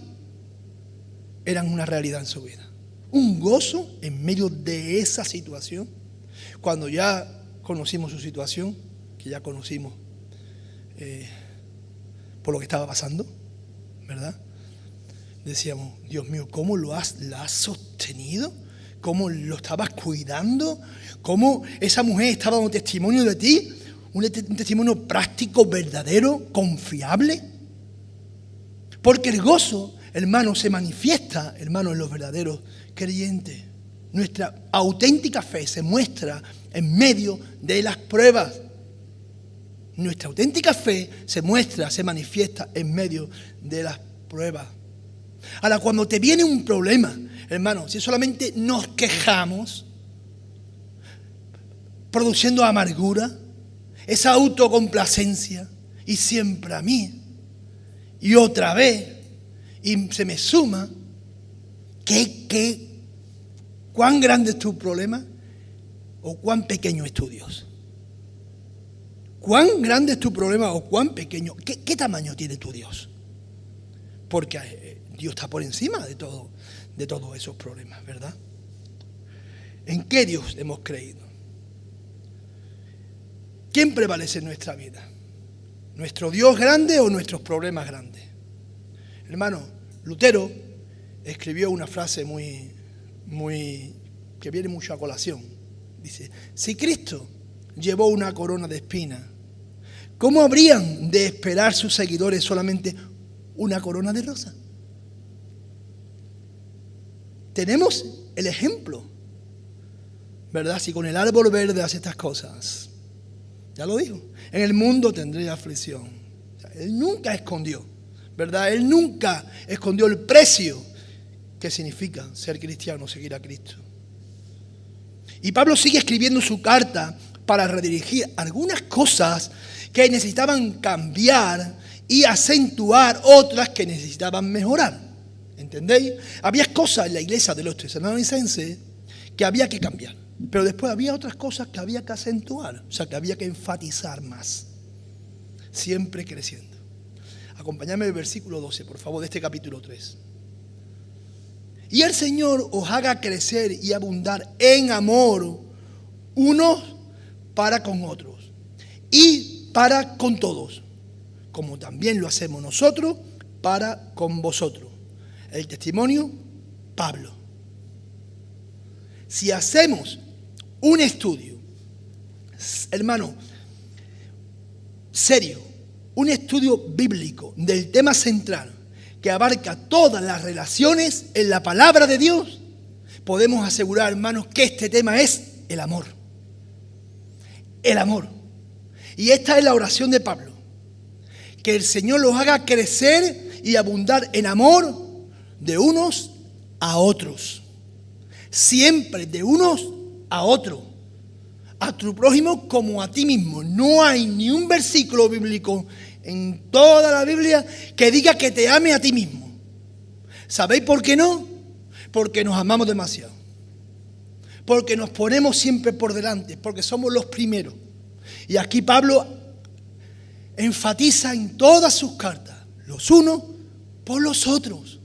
eran una realidad en su vida. un gozo en medio de esa situación. Cuando ya conocimos su situación, que ya conocimos por lo que estaba pasando, ¿verdad? Decíamos, Dios mío, ¿cómo la has sostenido? ¿Cómo lo estabas cuidando? ¿Cómo esa mujer estaba dando testimonio de ti? Un testimonio práctico, verdadero, confiable. Porque el gozo, hermano, se manifiesta, hermano, en los verdaderos creyentes. Nuestra auténtica fe se muestra en medio de las pruebas. Nuestra auténtica fe se muestra, se manifiesta en medio de las pruebas. Ahora, cuando te viene un problema, hermano, si solamente nos quejamos, produciendo amargura, esa autocomplacencia, y siempre a mí, y otra vez, y se me suma, ¿cuán grande es tu problema o cuán pequeño es tu Dios? ¿Cuán grande es tu problema o cuán pequeño? ¿Qué tamaño tiene tu Dios? Porque Dios está por encima de todos esos problemas, ¿verdad? ¿En qué Dios hemos creído? ¿Quién prevalece en nuestra vida? ¿Nuestro Dios grande o nuestros problemas grandes? Hermano, Lutero escribió una frase que viene mucho a colación. Dice, si Cristo llevó una corona de espinas, ¿cómo habrían de esperar sus seguidores solamente una corona de rosas? Tenemos el ejemplo, ¿verdad? Si con el árbol verde hace estas cosas, ya lo dijo, en el mundo tendré aflicción. O sea, él nunca escondió, ¿verdad? Él nunca escondió el precio que significa ser cristiano, seguir a Cristo. Y Pablo sigue escribiendo su carta para redirigir algunas cosas que necesitaban cambiar y acentuar otras que necesitaban mejorar. ¿Entendéis? Había cosas en la iglesia de los tesalonicenses que había que cambiar, pero después había otras cosas que había que acentuar, o sea, que había que enfatizar más, siempre creciendo. Acompáñame el versículo 12, por favor, de este capítulo 3. Y el Señor os haga crecer y abundar en amor unos para con otros y para con todos, como también lo hacemos nosotros para con vosotros. El testimonio, Pablo. Si hacemos un estudio, hermano, serio, un estudio bíblico del tema central que abarca todas las relaciones en la palabra de Dios, podemos asegurar, hermanos, que este tema es el amor. El amor. Y esta es la oración de Pablo. Que el Señor los haga crecer y abundar en amor de unos a otros. Siempre de unos a otros. A tu prójimo como a ti mismo. No hay ni un versículo bíblico en toda la Biblia que diga que te ame a ti mismo. ¿Sabéis por qué no? Porque nos amamos demasiado. Porque nos ponemos siempre por delante. Porque somos los primeros. Y aquí Pablo enfatiza en todas sus cartas, los unos por los otros.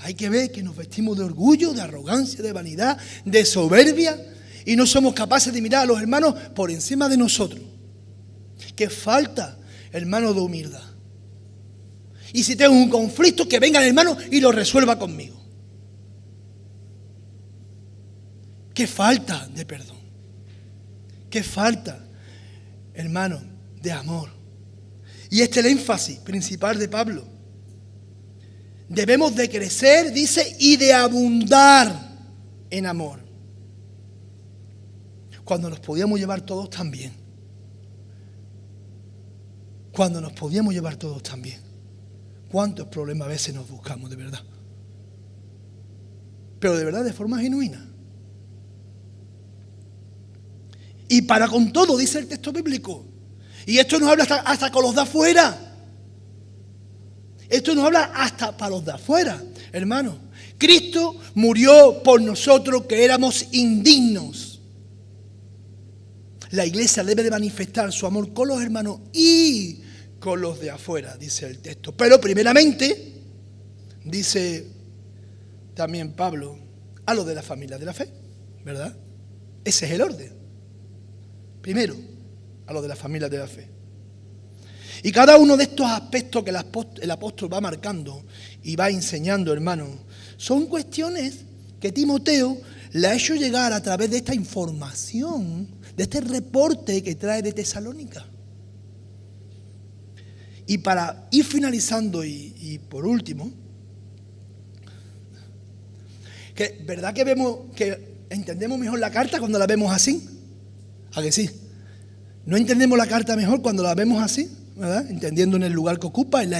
Hay que ver que nos vestimos de orgullo, de arrogancia, de vanidad, de soberbia, y no somos capaces de mirar a los hermanos por encima de nosotros. Que falta, hermano, de humildad. Y si tengo un conflicto, que venga el hermano y lo resuelva conmigo. Que falta de perdón. Que falta, hermano, de amor. Y este es el énfasis principal de Pablo. Debemos de crecer, dice, y de abundar en amor. Cuando nos podíamos llevar todos tan bien. Cuando nos podíamos llevar todos tan bien. ¿Cuántos problemas a veces nos buscamos de verdad? Pero de verdad, de forma genuina. Y para con todo, dice el texto bíblico. Y esto nos habla hasta con los de afuera. Esto nos habla hasta para los de afuera, hermano. Cristo murió por nosotros que éramos indignos. La iglesia debe de manifestar su amor con los hermanos y con los de afuera, dice el texto. Pero primeramente, dice también Pablo, a los de la familia de la fe, ¿verdad? Ese es el orden. Primero, a los de la familia de la fe. Y cada uno de estos aspectos que el apóstol va marcando y va enseñando, hermanos, son cuestiones que Timoteo le ha hecho llegar a través de esta información, de este reporte que trae de Tesalónica. Y para ir finalizando y por último, que ¿verdad que vemos que entendemos mejor la carta cuando la vemos así? ¿A que sí? ¿No entendemos la carta mejor cuando la vemos así? ¿Verdad? Entendiendo en el lugar que ocupa, en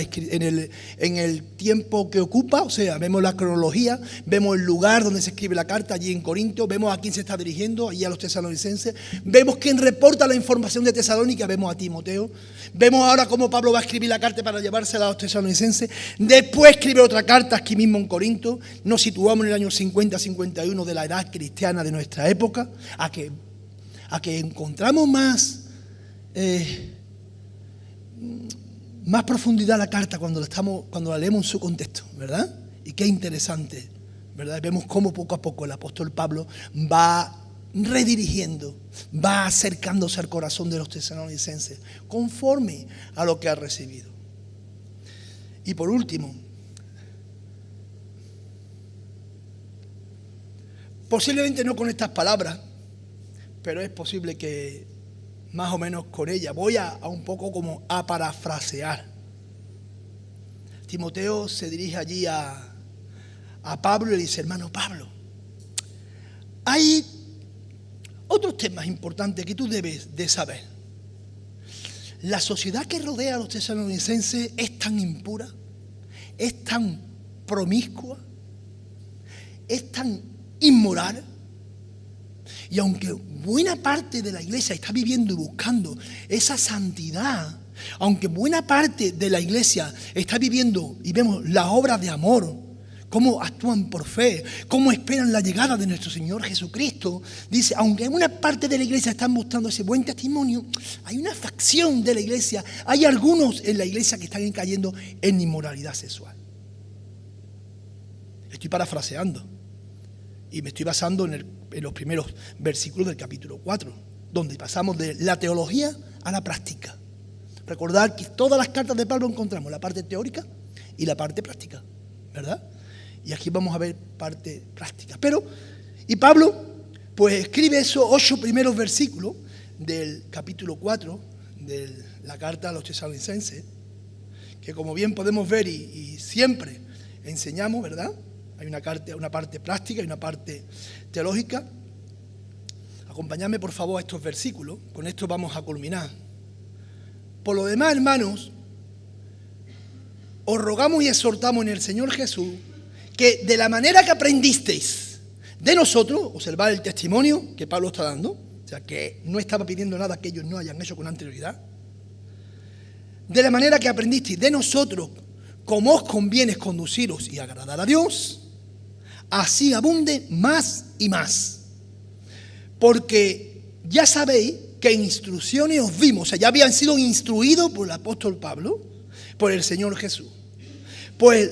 el tiempo que ocupa, o sea, vemos la cronología, vemos el lugar donde se escribe la carta, allí en Corinto, vemos a quién se está dirigiendo, allí a los tesalonicenses, vemos quién reporta la información de Tesalónica, vemos a Timoteo, vemos ahora cómo Pablo va a escribir la carta para llevársela a los tesalonicenses, después escribe otra carta aquí mismo en Corinto, nos situamos en el año 50-51 de la edad cristiana de nuestra época, a que encontramos más profundidad la carta cuando la leemos en su contexto, ¿verdad? Y qué interesante, ¿verdad? Vemos cómo poco a poco el apóstol Pablo va redirigiendo, va acercándose al corazón de los tesalonicenses conforme a lo que ha recibido. Y por último, posiblemente no con estas palabras, pero es posible que más o menos con ella. Voy a un poco como a parafrasear. Timoteo se dirige allí a Pablo y le dice: hermano Pablo, hay otros temas importantes que tú debes de saber. La sociedad que rodea a los tesalonicenses es tan impura, es tan promiscua, es tan inmoral. Y aunque buena parte de la iglesia está viviendo y buscando esa santidad, aunque buena parte de la iglesia está viviendo y vemos las obras de amor, cómo actúan por fe, cómo esperan la llegada de nuestro Señor Jesucristo, dice, aunque buena parte de la iglesia están mostrando ese buen testimonio, hay una facción de la iglesia, hay algunos en la iglesia que están cayendo en inmoralidad sexual. Estoy parafraseando y me estoy basando en los primeros versículos del capítulo 4, donde pasamos de la teología a la práctica. Recordad que todas las cartas de Pablo encontramos la parte teórica y la parte práctica, ¿verdad? Y aquí vamos a ver parte práctica. Y Pablo pues escribe esos 8 primeros versículos del capítulo 4 de la carta a los tesalonicenses, que como bien podemos ver y siempre enseñamos, ¿verdad? Hay una parte práctica y una parte teológica. Acompañadme por favor a estos versículos, con esto vamos a culminar. Por lo demás, hermanos, os rogamos y exhortamos en el Señor Jesús que de la manera que aprendisteis de nosotros, observar el testimonio que Pablo está dando, o sea que no estaba pidiendo nada que ellos no hayan hecho con anterioridad, de la manera que aprendisteis de nosotros, como os conviene conduciros y agradar a Dios, así abunde más y más. Porque ya sabéis que instrucciones os dimos, o sea, ya habían sido instruidos por el apóstol Pablo, por el Señor Jesús. Pues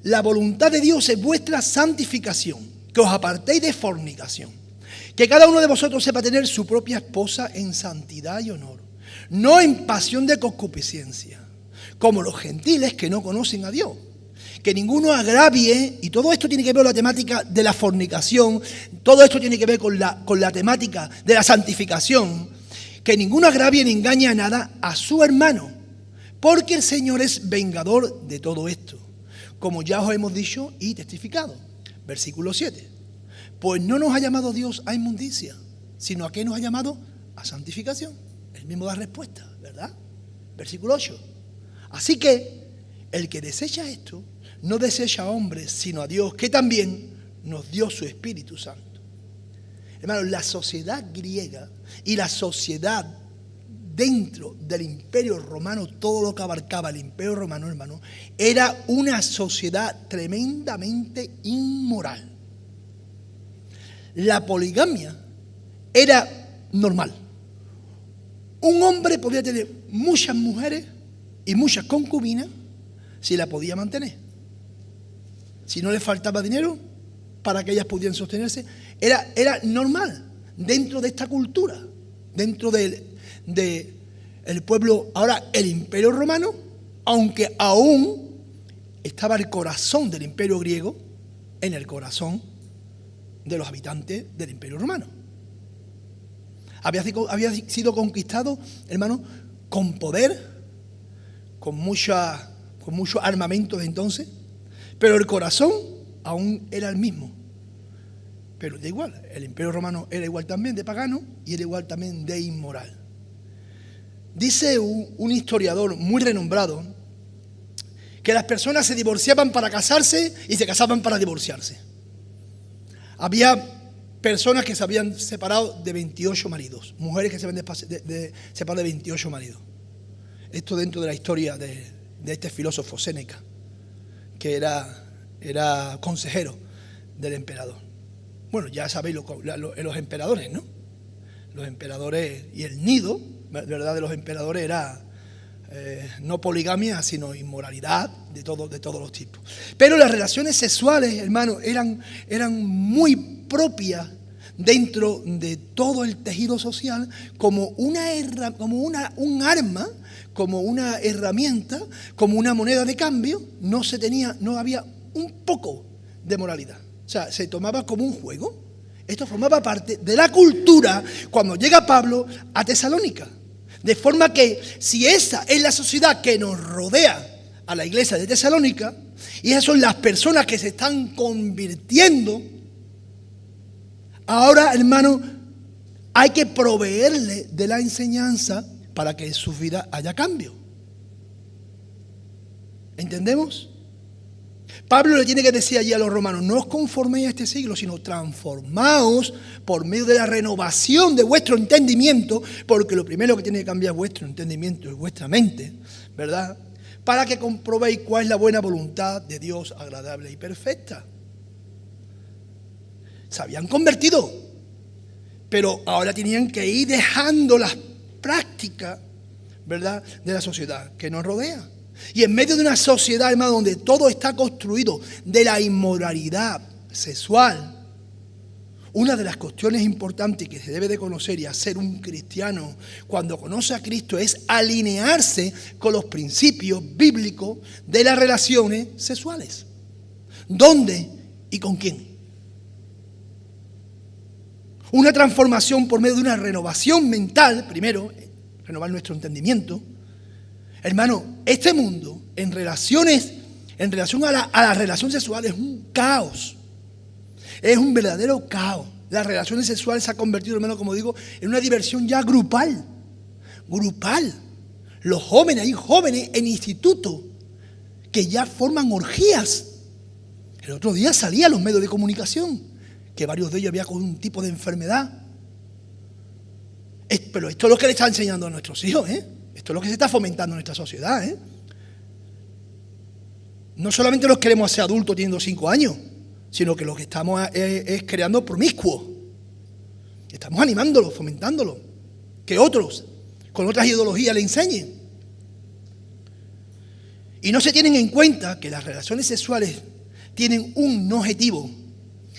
la voluntad de Dios es vuestra santificación, que os apartéis de fornicación, que cada uno de vosotros sepa tener su propia esposa en santidad y honor, no en pasión de concupiscencia, como los gentiles que no conocen a Dios. Que ninguno agravie, y todo esto tiene que ver con la temática de la fornicación, todo esto tiene que ver con la temática de la santificación, que ninguno agravie ni engañe a nada a su hermano, porque el Señor es vengador de todo esto, como ya os hemos dicho y testificado. Versículo 7. Pues no nos ha llamado Dios a inmundicia, sino a qué nos ha llamado a santificación. Él mismo da respuesta, ¿verdad? Versículo 8. Así que el que desecha esto, no desecha a hombres, sino a Dios, que también nos dio su Espíritu Santo. Hermanos, la sociedad griega y la sociedad dentro del Imperio Romano, todo lo que abarcaba el Imperio Romano, hermano, era una sociedad tremendamente inmoral. La poligamia era normal. Un hombre podía tener muchas mujeres y muchas concubinas si la podía mantener. Si no le faltaba dinero, para que ellas pudieran sostenerse, era normal dentro de esta cultura, dentro del pueblo. Ahora, el Imperio Romano, aunque aún estaba el corazón del Imperio griego en el corazón de los habitantes del Imperio Romano. Había sido conquistado, hermano, con poder, con mucho armamento de entonces, pero el corazón aún era el mismo. Pero da igual, el Imperio Romano era igual también de pagano y era igual también de inmoral. Dice un historiador muy renombrado que las personas se divorciaban para casarse y se casaban para divorciarse. Había personas que se habían separado de 28 maridos, mujeres que se habían separado de 28 maridos. Esto dentro de la historia de este filósofo Séneca, que era consejero del emperador. Bueno, ya sabéis los emperadores, ¿no? Los emperadores, y el nido, ¿verdad?, de los emperadores era no poligamia, sino inmoralidad de todos los tipos. Pero las relaciones sexuales, hermanos, eran muy propias dentro de todo el tejido social como un arma, como una herramienta, como una moneda de cambio. No había un poco de moralidad. O sea, se tomaba como un juego. Esto formaba parte de la cultura cuando llega Pablo a Tesalónica. De forma que si esa es la sociedad que nos rodea a la iglesia de Tesalónica, y esas son las personas que se están convirtiendo, ahora, hermano, hay que proveerle de la enseñanza para que en su vida haya cambio. ¿Entendemos? Pablo le tiene que decir allí a los romanos: no os conforméis a este siglo, sino transformaos por medio de la renovación de vuestro entendimiento, porque lo primero que tiene que cambiar vuestro entendimiento es vuestra mente, ¿verdad? Para que comprobéis cuál es la buena voluntad de Dios, agradable y perfecta. Se habían convertido, pero ahora tenían que ir dejando las prácticas, ¿verdad?, de la sociedad que nos rodea. Y en medio de una sociedad, hermano, donde todo está construido de la inmoralidad sexual, una de las cuestiones importantes que se debe de conocer y hacer un cristiano cuando conoce a Cristo es alinearse con los principios bíblicos de las relaciones sexuales. ¿Dónde y con quién? Una transformación por medio de una renovación mental, primero, renovar nuestro entendimiento. Hermano, este mundo en relación a la relación sexual es un caos. Es un verdadero caos. Las relaciones sexuales se han convertido, hermano, como digo, en una diversión ya grupal. Grupal. Los jóvenes, hay jóvenes en instituto que ya forman orgías. El otro día salía a los medios de comunicación que varios de ellos había con un tipo de enfermedad. Pero esto es lo que le está enseñando a nuestros hijos, ¿eh? Esto es lo que se está fomentando en nuestra sociedad, ¿eh? No solamente los queremos hacer adultos teniendo 5 años, sino que lo que estamos es creando promiscuos. Estamos animándolo, fomentándolo. Que otros, con otras ideologías, le enseñen. Y no se tienen en cuenta que las relaciones sexuales tienen un objetivo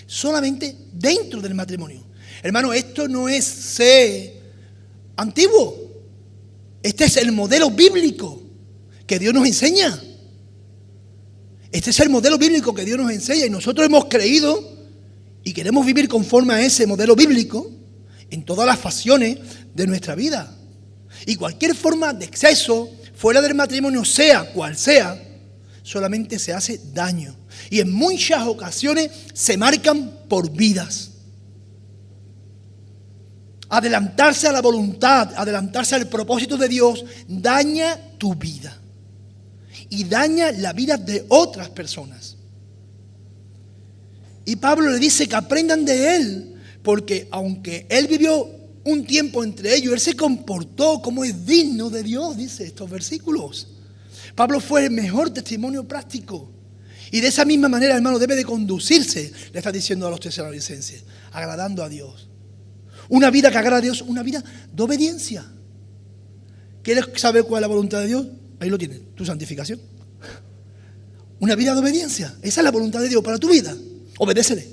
solamente dentro del matrimonio. Hermano, esto no es ser antiguo. Este es el modelo bíblico que Dios nos enseña. Este es el modelo bíblico que Dios nos enseña y nosotros hemos creído y queremos vivir conforme a ese modelo bíblico en todas las facetas de nuestra vida. Y cualquier forma de exceso fuera del matrimonio, sea cual sea, solamente se hace daño. Y en muchas ocasiones se marcan por vidas. Adelantarse a la voluntad, adelantarse al propósito de Dios, daña tu vida. Y daña la vida de otras personas. Y Pablo le dice que aprendan de él, porque aunque él vivió un tiempo entre ellos, él se comportó como es digno de Dios, dice estos versículos. Pablo fue el mejor testimonio práctico. Y de esa misma manera, hermano, debe de conducirse, le está diciendo a los tesalonicenses, agradando a Dios. Una vida que agrada a Dios, una vida de obediencia. ¿Quieres saber cuál es la voluntad de Dios? Ahí lo tienes, tu santificación. Una vida de obediencia. Esa es la voluntad de Dios para tu vida. Obedécele.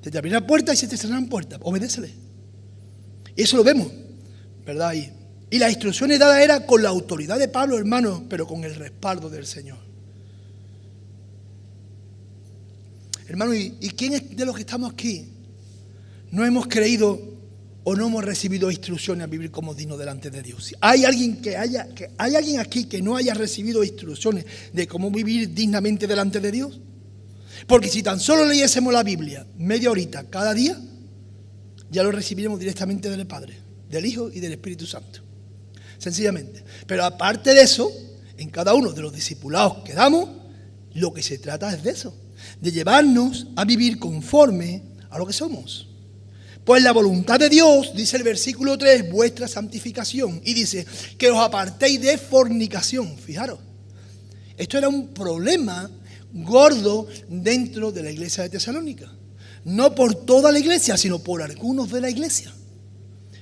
Se te abrirán puertas y se te cerrarán puertas. Obedécele. Y eso lo vemos, ¿verdad? Y las instrucciones dadas eran con la autoridad de Pablo, hermano, pero con el respaldo del Señor. Hermano, ¿y quién es de los que estamos aquí no hemos creído o no hemos recibido instrucciones a vivir como dignos delante de Dios? ¿Hay alguien hay alguien aquí que no haya recibido instrucciones de cómo vivir dignamente delante de Dios? Porque si tan solo leyésemos la Biblia media horita cada día, ya lo recibiremos directamente del Padre, del Hijo y del Espíritu Santo. Sencillamente. Pero aparte de eso, en cada uno de los discipulados que damos, lo que se trata es de eso, de llevarnos a vivir conforme a lo que somos. Pues la voluntad de Dios, dice el versículo 3, vuestra santificación. Y dice, que os apartéis de fornicación. Fijaros, esto era un problema gordo dentro de la iglesia de Tesalónica. No por toda la iglesia, sino por algunos de la iglesia.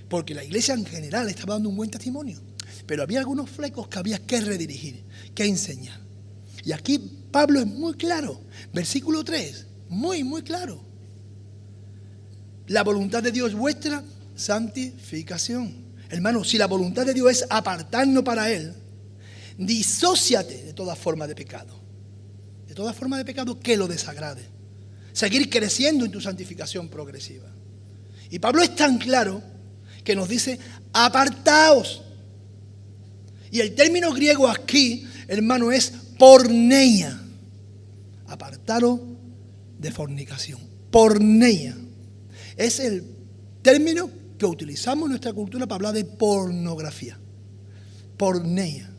Porque la iglesia en general estaba dando un buen testimonio. Pero había algunos flecos que había que redirigir, que enseñar. Y aquí Pablo es muy claro. Versículo 3, muy claro. La voluntad de Dios es vuestra santificación. Hermano, si la voluntad de Dios es apartarnos para Él, disóciate de toda forma de pecado. De toda forma de pecado que lo desagrade. Seguir creciendo en tu santificación progresiva. Y Pablo es tan claro que nos dice, apartaos. Y el término griego aquí, hermano, es porneia. Apartaros de fornicación. Porneia. Es el término que utilizamos en nuestra cultura para hablar de pornografía. Porneia.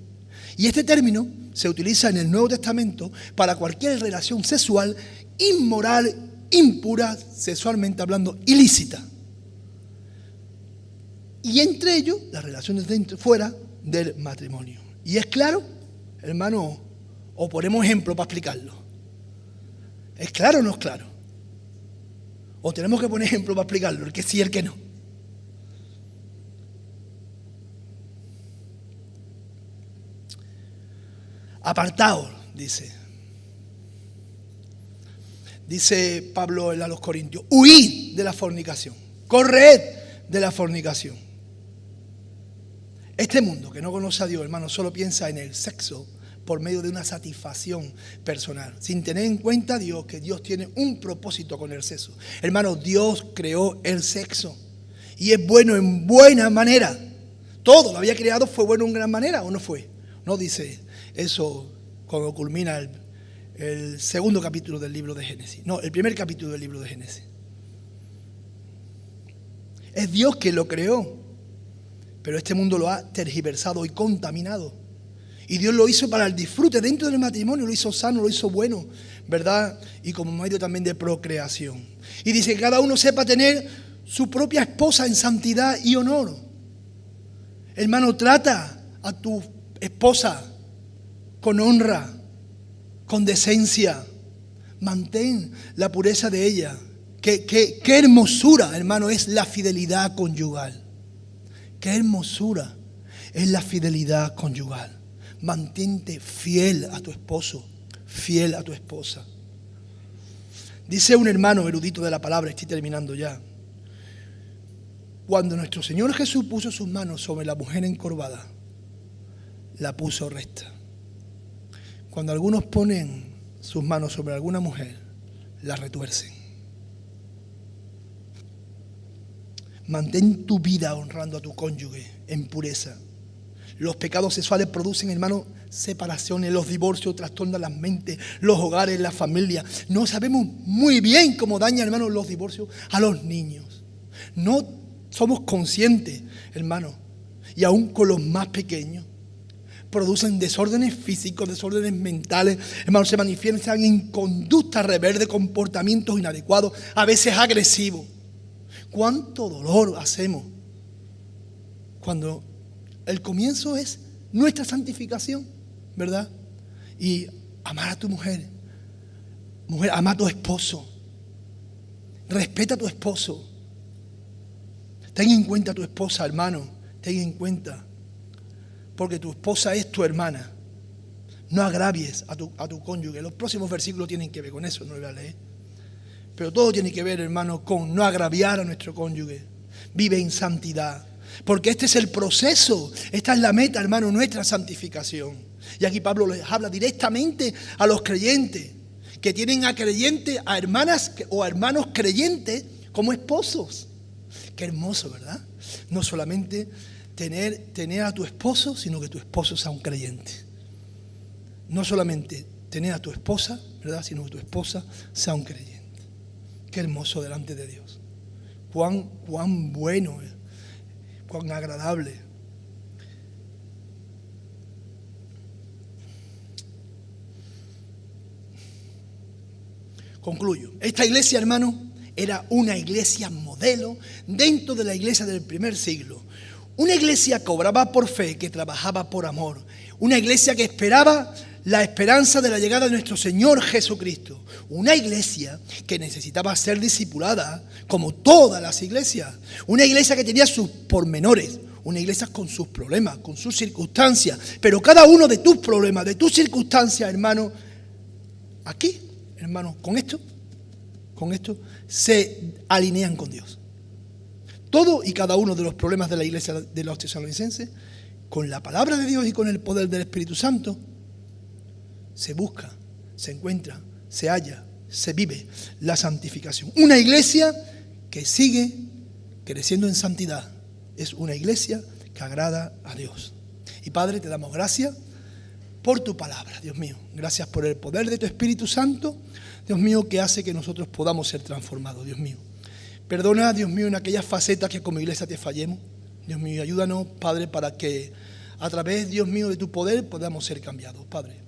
Y este término se utiliza en el Nuevo Testamento para cualquier relación sexual inmoral, impura, sexualmente hablando, ilícita. Y entre ellos, las relaciones fuera del matrimonio. ¿Y es claro, hermano? O ponemos ejemplo para explicarlo. ¿Es claro o no es claro? O tenemos que poner ejemplo para explicarlo, el que sí y el que no. Apartaos, dice. Dice Pablo a los Corintios, huid de la fornicación, corred de la fornicación. Este mundo que no conoce a Dios, hermano, solo piensa en el sexo por medio de una satisfacción personal, sin tener en cuenta a Dios, que Dios tiene un propósito con el sexo. Hermano, Dios creó el sexo y es bueno en buena manera. Todo lo había creado, fue bueno en gran manera, ¿o no fue? No dice eso cuando culmina el segundo capítulo del libro de Génesis. No, el primer capítulo del libro de Génesis. Es Dios quien lo creó, pero este mundo lo ha tergiversado y contaminado. Y Dios lo hizo para el disfrute dentro del matrimonio, lo hizo sano, lo hizo bueno, ¿verdad? Y como medio también de procreación. Y dice que cada uno sepa tener su propia esposa en santidad y honor. Hermano, trata a tu esposa con honra, con decencia. Mantén la pureza de ella. Qué hermosura, hermano, es la fidelidad conyugal. Qué hermosura es la fidelidad conyugal. Mantente fiel a tu esposo, fiel a tu esposa. Dice un hermano erudito de la palabra, estoy terminando ya. Cuando nuestro Señor Jesús puso sus manos sobre la mujer encorvada, la puso recta. Cuando algunos ponen sus manos sobre alguna mujer, la retuercen. Mantén tu vida honrando a tu cónyuge en pureza. Los pecados sexuales producen, hermano, separaciones, los divorcios trastornan las mentes, los hogares, la familia. No sabemos muy bien cómo daña, hermano, los divorcios a los niños. No somos conscientes, hermano, y aún con los más pequeños. Producen desórdenes físicos, desórdenes mentales, hermano, se manifiestan en conductas rebeldes, comportamientos inadecuados, a veces agresivos. ¿Cuánto dolor hacemos cuando el comienzo es nuestra santificación, ¿verdad? Y amar a tu mujer. Mujer, ama a tu esposo. Respeta a tu esposo. Ten en cuenta a tu esposa, hermano. Ten en cuenta. Porque tu esposa es tu hermana. No agravies a tu cónyuge. Los próximos versículos tienen que ver con eso, no lo voy a leer. Pero todo tiene que ver, hermano, con no agraviar a nuestro cónyuge. Vive en santidad. Porque este es el proceso, esta es la meta, hermano, nuestra santificación. Y aquí Pablo les habla directamente a los creyentes, que tienen a creyentes, a hermanas o a hermanos creyentes como esposos. Qué hermoso, ¿verdad? No solamente tener a tu esposo, sino que tu esposo sea un creyente. No solamente tener a tu esposa, ¿verdad? Sino que tu esposa sea un creyente. Qué hermoso delante de Dios. Cuán bueno, cuán agradable. Concluyo. Esta iglesia, hermano, era una iglesia modelo dentro de la iglesia del primer siglo. Una iglesia que obraba por fe, que trabajaba por amor. Una iglesia que esperaba la esperanza de la llegada de nuestro Señor Jesucristo. Una iglesia que necesitaba ser discipulada como todas las iglesias. Una iglesia que tenía sus pormenores. Una iglesia con sus problemas, con sus circunstancias. Pero cada uno de tus problemas, de tus circunstancias, hermano, aquí, hermano, con esto se alinean con Dios. Todo y cada uno de los problemas de la iglesia de los tesalonicenses, con la palabra de Dios y con el poder del Espíritu Santo, se busca, se encuentra, se halla, se vive la santificación. Una iglesia que sigue creciendo en santidad es una iglesia que agrada a Dios. Y Padre, te damos gracias por tu palabra, Dios mío. Gracias por el poder de tu Espíritu Santo, Dios mío, que hace que nosotros podamos ser transformados, Dios mío. Perdona, Dios mío, en aquellas facetas que como iglesia te fallemos. Dios mío, ayúdanos, Padre, para que a través, Dios mío, de tu poder podamos ser cambiados, Padre.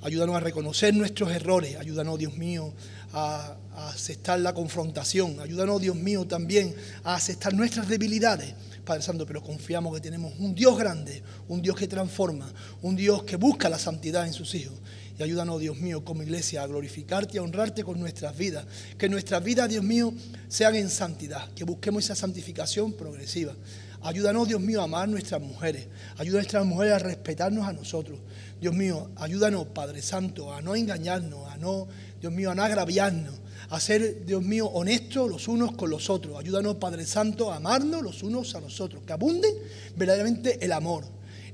Ayúdanos a reconocer nuestros errores. Ayúdanos, Dios mío, a aceptar la confrontación. Ayúdanos, Dios mío, también a aceptar nuestras debilidades, Padre Santo, pero confiamos que tenemos un Dios grande, un Dios que transforma, un Dios que busca la santidad en sus hijos. Y ayúdanos, Dios mío, como iglesia a glorificarte y a honrarte con nuestras vidas. Que nuestras vidas, Dios mío, sean en santidad. Que busquemos esa santificación progresiva. Ayúdanos, Dios mío, a amar a nuestras mujeres. Ayuda a nuestras mujeres a respetarnos a nosotros. Dios mío, ayúdanos, Padre Santo, a no engañarnos, a no, Dios mío, a no agraviarnos. A ser, Dios mío, honestos los unos con los otros. Ayúdanos, Padre Santo, a amarnos los unos a los otros. Que abunde verdaderamente el amor.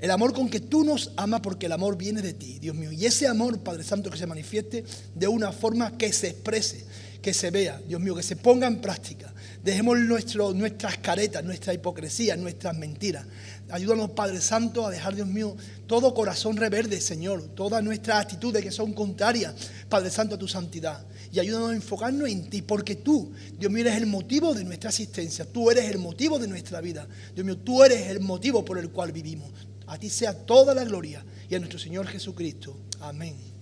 El amor con que tú nos amas, porque el amor viene de ti, Dios mío. Y ese amor, Padre Santo, que se manifieste de una forma que se exprese, que se vea, Dios mío, que se ponga en práctica. Dejemos nuestras caretas, nuestra hipocresía, nuestras mentiras. Ayúdanos, Padre Santo, a dejar, Dios mío, todo corazón reverde, Señor. Todas nuestras actitudes que son contrarias, Padre Santo, a tu santidad. Y ayúdanos a enfocarnos en ti, porque tú, Dios mío, eres el motivo de nuestra existencia. Tú eres el motivo de nuestra vida. Dios mío, tú eres el motivo por el cual vivimos. A ti sea toda la gloria y a nuestro Señor Jesucristo. Amén.